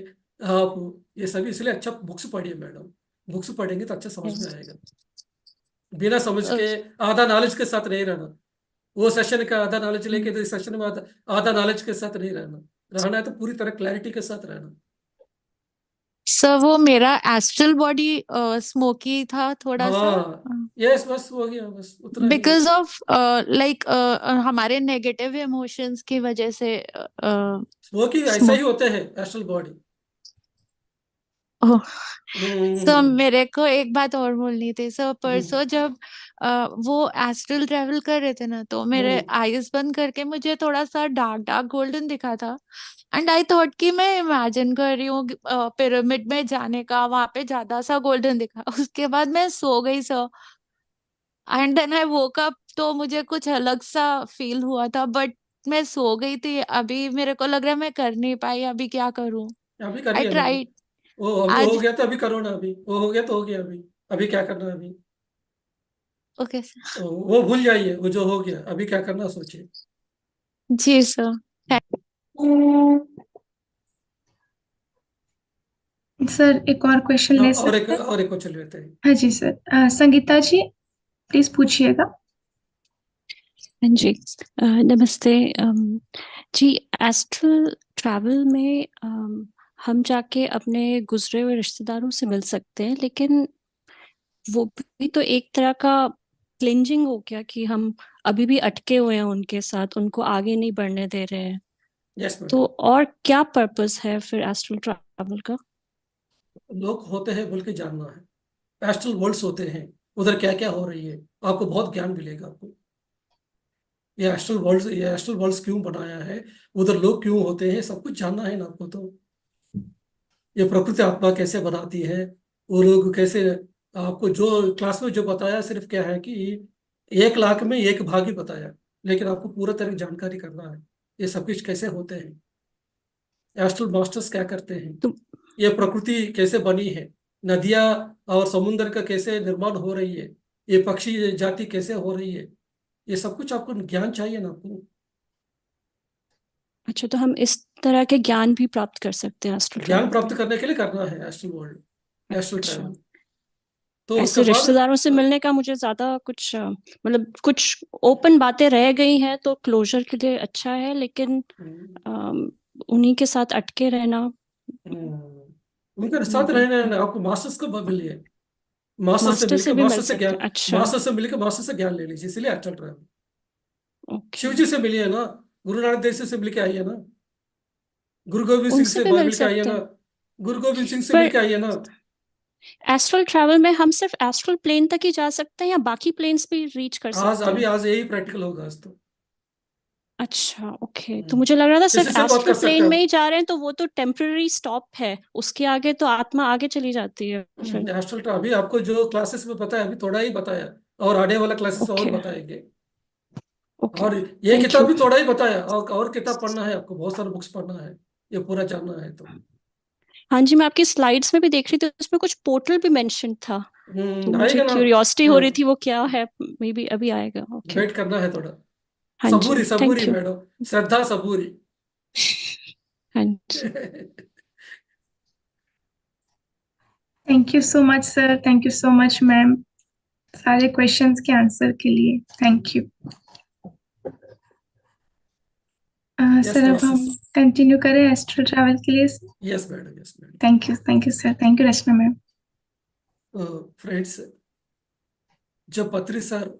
आप ये सभी इसलिए अच्छा बुक्स पढ़िए मैडम, बुक्स पढ़ेंगे तो अच्छा समझ में आएगा। बिना समझ के आधा नॉलेज के साथ नहीं रहना। वो सेशन का आधा नॉलेज लेके इस सेशन में आधा नॉलेज के साथ नहीं रहना। रहना है तो पूरी तरह क्लैरिटी के साथ रहना। सर वो मेरा एस्ट्रल बॉडी स्मोकी था थोड़ा सा, हाँ यस, बस हो गया, बस उतना ही है। बिकॉज ऑफ लाइक हमारे नेगेटिव इमोशंस की वजह से स्मोकिंग ऐसा ही होते हैं एस्ट्रल बॉडी। सर मेरे को एक बात और बोलनी थी सर। परसों जब वो एस्ट्रल ट्रेवल कर रहे थे ना, तो मेरे आईज बंद करके मुझे थोड़ा सा डार्क डार्क गोल्डन दिखा था, एंड आई थॉट कि मैं इमेजिन कर रही हूँ पिरामिड में जाने का, वहां पे ज्यादा सा गोल्डन दिखा। उसके बाद मैं सो गई sir, and then I woke up, तो मुझे कुछ अलग सा फील हुआ था, बट मैं सो गई थी। अभी मेरे को लग रहा है मैं कर नहीं पाई, अभी क्या करूं? अभी आई करिए मैडम। ट्राइड वो अभी आज हो गया तो अभी करो ना, अभी वो हो गया तो हो गया, अभी क्या करना है अभी? Okay sir. वो भूल जाइए, वो जो हो गया, अभी क्या करना सोचिए। जी सर। सर एक और क्वेश्चन ले सकते हैं? और एक क्वेश्चन लेते हैं। हाँ जी सर। संगीता जी प्लीज पूछिएगा। हाँ जी। नमस्ते। जी, एस्ट्रल ट्रैवल में हम जाके अपने गुजरे हुए रिश्तेदारों से मिल सकते हैं, लेकिन वो भी तो एक तरह का क्लिंजिंग हो गया कि हम अभी भी अटके हुए हैं उनके साथ, उनको आगे नहीं बढ़ने दे रहे हैं। यस तो मैडम। और क्या पर्पस है फिर एस्ट्रल ट्रैवल का? लोग होते हैं बोल के जानना है, एस्ट्रल वर्ल्ड्स होते हैं, उधर क्या क्या हो रही है, आपको बहुत ज्ञान मिलेगा आपको। ये एस्ट्रल वर्ल्ड्स क्यों बनाया है, उधर लोग क्यों होते हैं, सब कुछ जानना है ना आपको। तो ये प्रकृति आत्मा कैसे बनाती है, वो लोग कैसे, आपको जो क्लास में जो बताया सिर्फ क्या है कि 1 लाख में एक भाग ही बताया, लेकिन आपको पूरा तरह जानकारी करना है ये सब कुछ कैसे होते हैं, एस्ट्रल मास्टर्स क्या करते हैं, तो ये प्रकृति कैसे बनी है, नदियाँ और समुद्र का कैसे निर्माण हो रही है, ये पक्षी जाति कैसे हो रही है, ये सब कुछ आपको ज्ञान चाहिए ना आपको। अच्छा, तो हम इस तरह के ज्ञान भी प्राप्त कर सकते हैं एस्ट्रल ज्ञान ट्रैवल प्राप्त में? करने के लिए करना है एस्ट्रल वर्ल्ड, एस्ट्रल अच्छा। ट्रैवल। तो उसके ऐसे बाद रिश्तेदारों से मिलने का मुझे ज्यादा कुछ मतलब कुछ ओपन बातें रह गई हैं तो क्लोजर के लिए अच्छा है, लेकिन उन्हीं के साथ अटके रहना। उनके साथ maybe। रहने आपको मास्टर्स को मिलिए, मास्टर से मास्टर से मिलकर भी मिल मास्टर से सकते ज्ञान, हैं? अच्छा। मास्टर से मिलकर मास्टर से ज्ञान ले लीजिए, इसलिए एस्ट्रल ट्रैवल। शिव ओके। जी से मिलिए ना, गुरु नानक देव से मिलके आइए ना, गुरु गोविंद सिंह उनसे से भी मिल मिलके आइए सकते ना, हैं। गुरु गोविंद सिंह से पर मिलके आइए ना। एस्ट्रल ट्रैवल में हम सिर्फ एस्ट्रल प्लेन तक ही जा सकते हैं या बाकी प्लेन्स भी रीच कर सकते हैं? आज यही प्रैक्टिकल होगा आज तो। अच्छा, ओके। तो मुझे लग रहा था किसी सिर्फ से बात एस्ट्रल कर सकते प्लेन हैं में ही आप। जा रहे हैं तो वो तो टेम्पररी स्टॉप है, उसके आगे तो आत्मा आगे चली जाती है फिर। एस्ट्रल ट्रैवल अभी आपको जो क्लासेस में बताया अभी थोड़ा ही बताया, और आने वाला क्लासेस और ओके। बताएंगे। ओके। और ये थैंक किताब यू। भी थोड़ा ही बताया, और किताब पढ़ना है आपको, बहुत सारे बुक्स पढ़ना है, ये पूरा जानना है तो। हाँ जी, मैं आपकी स्लाइड्स में भी देख रही थी, उसमें कुछ पोर्टल भी मेंशन था, तो मुझे आएगा ना। क्यूरियोसिटी हो हाँ, रही थी वो क्या है। मे बी अभी आएगा। ओके। वेट करना है थोड़ा, हाँ जी, Saburi Saburi thank you. Madam, Shraddha Saburi. हाँ जी। Thank you so much sir, thank you so much ma'am, सारे क्वेश्चंस के आंसर के लिए थैंक यू। यस सर अब हम मास्टर्स। कंटिन्यू करें एस्ट्रल ट्रैवल के लिए? Yes madam, yes madam. Thank you sir, thank you Rachna ma'am. Friends, जब पत्री सर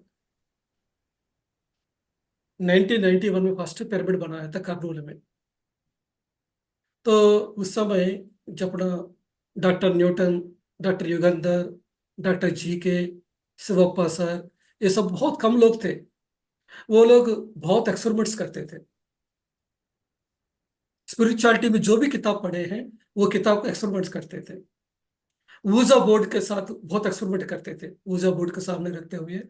1991 में फर्स्ट पिरामिड बनाया था कर्नूल में, तो उस समय जब अपना doctor Newton, doctor Yugandhar, doctor G K, Shivappa sir, ये सब बहुत कम लोग थे। वो लोग बहुत एक्सपेरिमेंट्स करते थे, स्पिरिचुअलिटी में जो भी किताब पढ़े हैं वो किताब को एक्सपेरिमेंट्स करते थे। ऊर्जा बोर्ड के साथ बहुत एक्सपेरिमेंट करते थे, ऊर्जा बोर्ड के सामने रखते हुए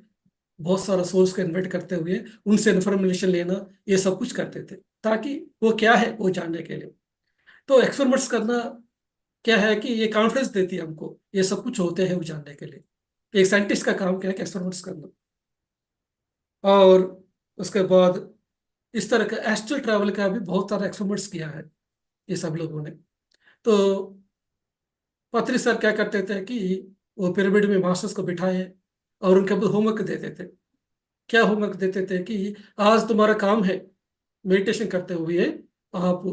बहुत सारा सोर्स को इन्वाइट करते हुए उनसे इंफॉर्मेशन लेना, ये सब कुछ करते थे ताकि वो क्या है वो जानने के लिए। तो एक्सपेरिमेंट्स करना क्या है कि ये कॉन्फिडेंस देती है हमको, ये सब कुछ होते हैं वो जानने के लिए। एक साइंटिस्ट का काम क्या है कि एक्सपेरिमेंट्स करना। और उसके बाद इस तरह का एस्ट्रल ट्रैवल का भी बहुत सारा एक्सपेरिमेंट्स किया है ये सब लोगों ने। तो पत्री सर क्या करते थे कि वो पिरामिड में मास्टर्स को बिठाए और उनके ऊपर होमवर्क देते थे। क्या होमवर्क देते थे कि आज तुम्हारा काम है मेडिटेशन करते हुए आप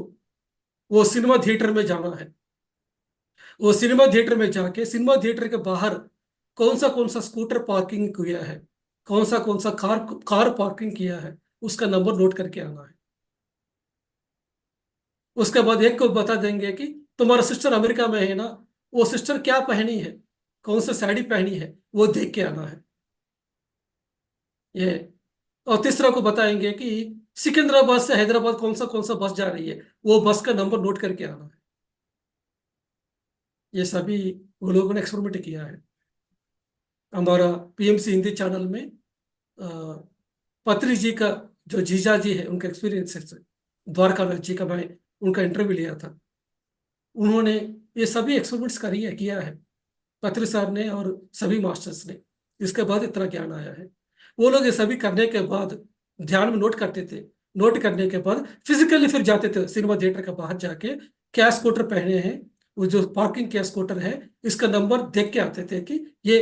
वो सिनेमा थिएटर में जाना है, वो सिनेमा थिएटर में जाके सिनेमा थिएटर के बाहर कौन सा स्कूटर पार्किंग किया है, कौन सा कार कार पार्किंग किया है, उसका नंबर नोट करके आना है। उसके बाद एक को बता देंगे कि तुम्हारा सिस्टर अमेरिका में है ना, वो सिस्टर क्या पहनी है, कौन सा साड़ी पहनी है, वो देख के आना है ये। और तीसरा को बताएंगे कि सिकंदराबाद से हैदराबाद कौन सा बस जा रही है, वो बस का नंबर नोट करके आना है। ये सभी वो लोगों ने एक्सपेरिमेंट किया है। हमारा पीएमसी हिंदी चैनल में अ, पत्री जी का जो जीजा जी है उनका एक्सपीरियंस है, द्वारकानाथ जी का, मैं उनका इंटरव्यू लिया था। उन्होंने ये सभी एक्सपेरिमेंट्स किया है पत्री सर ने और सभी मास्टर्स ने, इसके बाद इतना ज्ञान आया है। वो लोग ये सभी करने के बाद ध्यान में नोट करते थे, नोट करने के बाद फिजिकली फिर जाते थे सिनेमा थिएटर के बाहर जाके, क्या स्कूटर पहने हैं, वो जो पार्किंग क्या स्कूटर है इसका नंबर देख के आते थे कि ये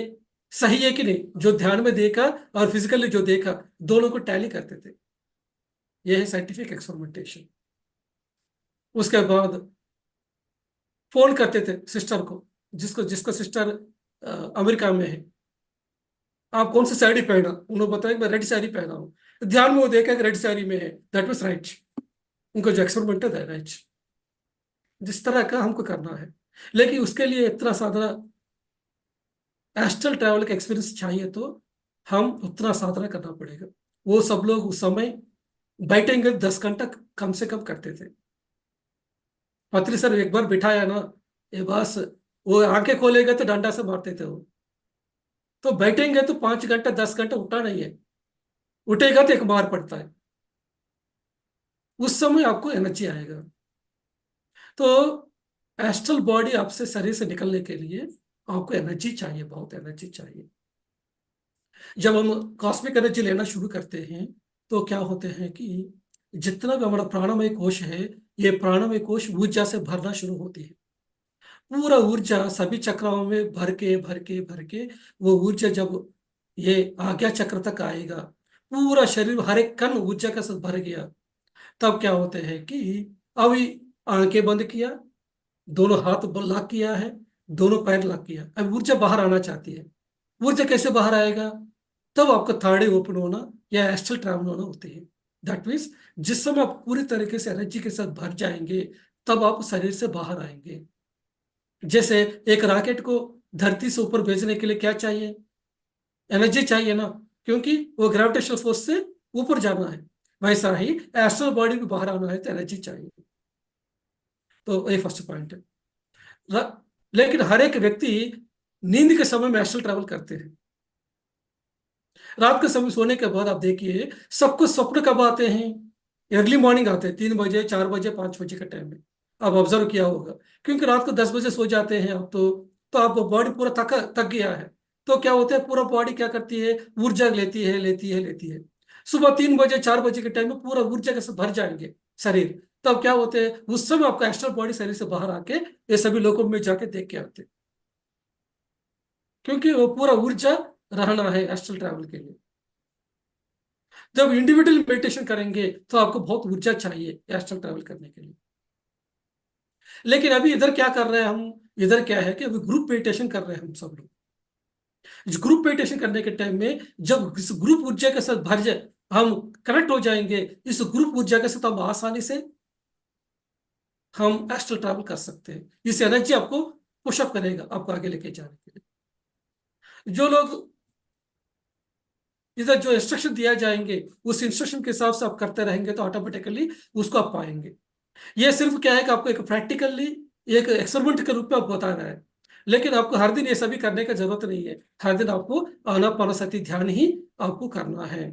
सही है कि नहीं, जो ध्यान में देखा और फिजिकली जो देखा दोनों को टैली करते थे। यह है साइंटिफिक एक्सपेरिमेंटेशन। उसके बाद फोन करते थे सिस्टर को, जिसका सिस्टर अमेरिका में है, आप कौन सी साड़ी पहना, उन्होंने बताया मैं रेड साड़ी पहना हूँ, ध्यान में वो देखा कि रेड साड़ी में है, दैट मीन्स राइट, उनका जो एक्सपेरिमेंट है राइट। जिस तरह का हमको करना है, लेकिन उसके लिए इतना साधना एस्ट्रल ट्रैवल का एक्सपीरियंस चाहिए, तो हम उतना साधना करना पड़ेगा। वो सब लोग उस समय बैठेंगे 10 घंटा कम से कम करते थे। पत्री सर एक बार बिठाया ना, ये बस वो आंखें खोलेगा तो डंडा से मारते थे वो। तो बैठेंगे तो 5 घंटा 10 घंटा उठा नहीं है, उठेगा तो एक मार पड़ता है, उस समय आपको एनर्जी आएगा। तो एस्ट्रल बॉडी आपसे शरीर से निकलने के लिए आपको एनर्जी चाहिए, बहुत एनर्जी चाहिए। जब हम कॉस्मिक एनर्जी लेना शुरू करते हैं तो क्या होते हैं कि जितना भी हमारा प्राणमय कोश है, ये प्राणमय कोश ऊर्जा से भरना शुरू होती है। पूरा ऊर्जा सभी चक्रों में भर के भर के भर के वो ऊर्जा जब ये आज्ञा चक्र तक आएगा, पूरा शरीर हर एक कण ऊर्जा का साथ भर गया, तब क्या होते हैं कि अभी आंखें बंद किया, दोनों हाथ लॉक किया है, दोनों पैर लॉक किया, अब ऊर्जा बाहर आना चाहती है। ऊर्जा कैसे बाहर आएगा? तब आपका थर्ड ओपन होना या एस्ट्रल ट्रैवल होना होती है। दैट मीन्स जिस समय आप पूरी तरीके से एनर्जी के साथ भर जाएंगे तब आप शरीर से बाहर आएंगे। जैसे एक रॉकेट को धरती से ऊपर भेजने के लिए क्या चाहिए? एनर्जी चाहिए ना, क्योंकि वो ग्रेविटेशनल फोर्स से ऊपर जाना है। वैसा ही एस्ट्रल बॉडी भी बाहर आना है तो एनर्जी चाहिए। तो ये फर्स्ट पॉइंट है। लेकिन हर एक व्यक्ति नींद के समय में एस्ट्रल ट्रैवल करते हैं। रात के समय सोने के बाद आप देखिए सबको स्वप्न कब आते हैं? अर्ली मॉर्निंग आते हैं, 3 बजे 4 बजे 5 बजे के टाइम में। आप ऑब्जर्व किया होगा, क्योंकि रात को 10 बजे सो जाते हैं आप, तो आप बॉडी पूरा थक गया है। तो क्या होता है, पूरा बॉडी क्या करती है, ऊर्जा लेती है। सुबह 3 बजे 4 बजे के टाइम में पूरा ऊर्जा के साथ भर जाएंगे शरीर। तब क्या होते हैं, उस समय आपका एस्ट्रल बॉडी शरीर से बाहर आके ये सभी लोगों में जाके देख के आते, क्योंकि वो पूरा ऊर्जा रहना है एस्ट्रल ट्रैवल के लिए। जब इंडिविजुअल मेडिटेशन करेंगे तो आपको बहुत ऊर्जा चाहिए एस्ट्रल ट्रैवल करने के लिए। लेकिन अभी इधर क्या कर रहे हैं हम, इधर क्या है कि अभी ग्रुप मेडिटेशन कर रहे हैं हम सब लोग। इस ग्रुप मेडिटेशन करने के टाइम में जब इस ग्रुप ऊर्जा के साथ भर जाए, हम कनेक्ट हो जाएंगे इस ग्रुप ऊर्जा के साथ, हम आसानी से हम एस्ट्रल ट्रैवल कर सकते हैं। इस एनर्जी आपको पुशअप करेगा, आपको आगे लेके जाने के लिए। जो लोग इधर जो इंस्ट्रक्शन दिया जाएंगे उस इंस्ट्रक्शन के हिसाब से आप करते रहेंगे तो ऑटोमेटिकली उसको आप पाएंगे। ये सिर्फ क्या है कि आपको एक प्रैक्टिकली एक एक्सपेरिमेंट के रूप में आपको बताना है, लेकिन आपको हर दिन ये सभी करने का जरूरत नहीं है। हर दिन आपको आनापानसति ध्यान ही आपको करना है।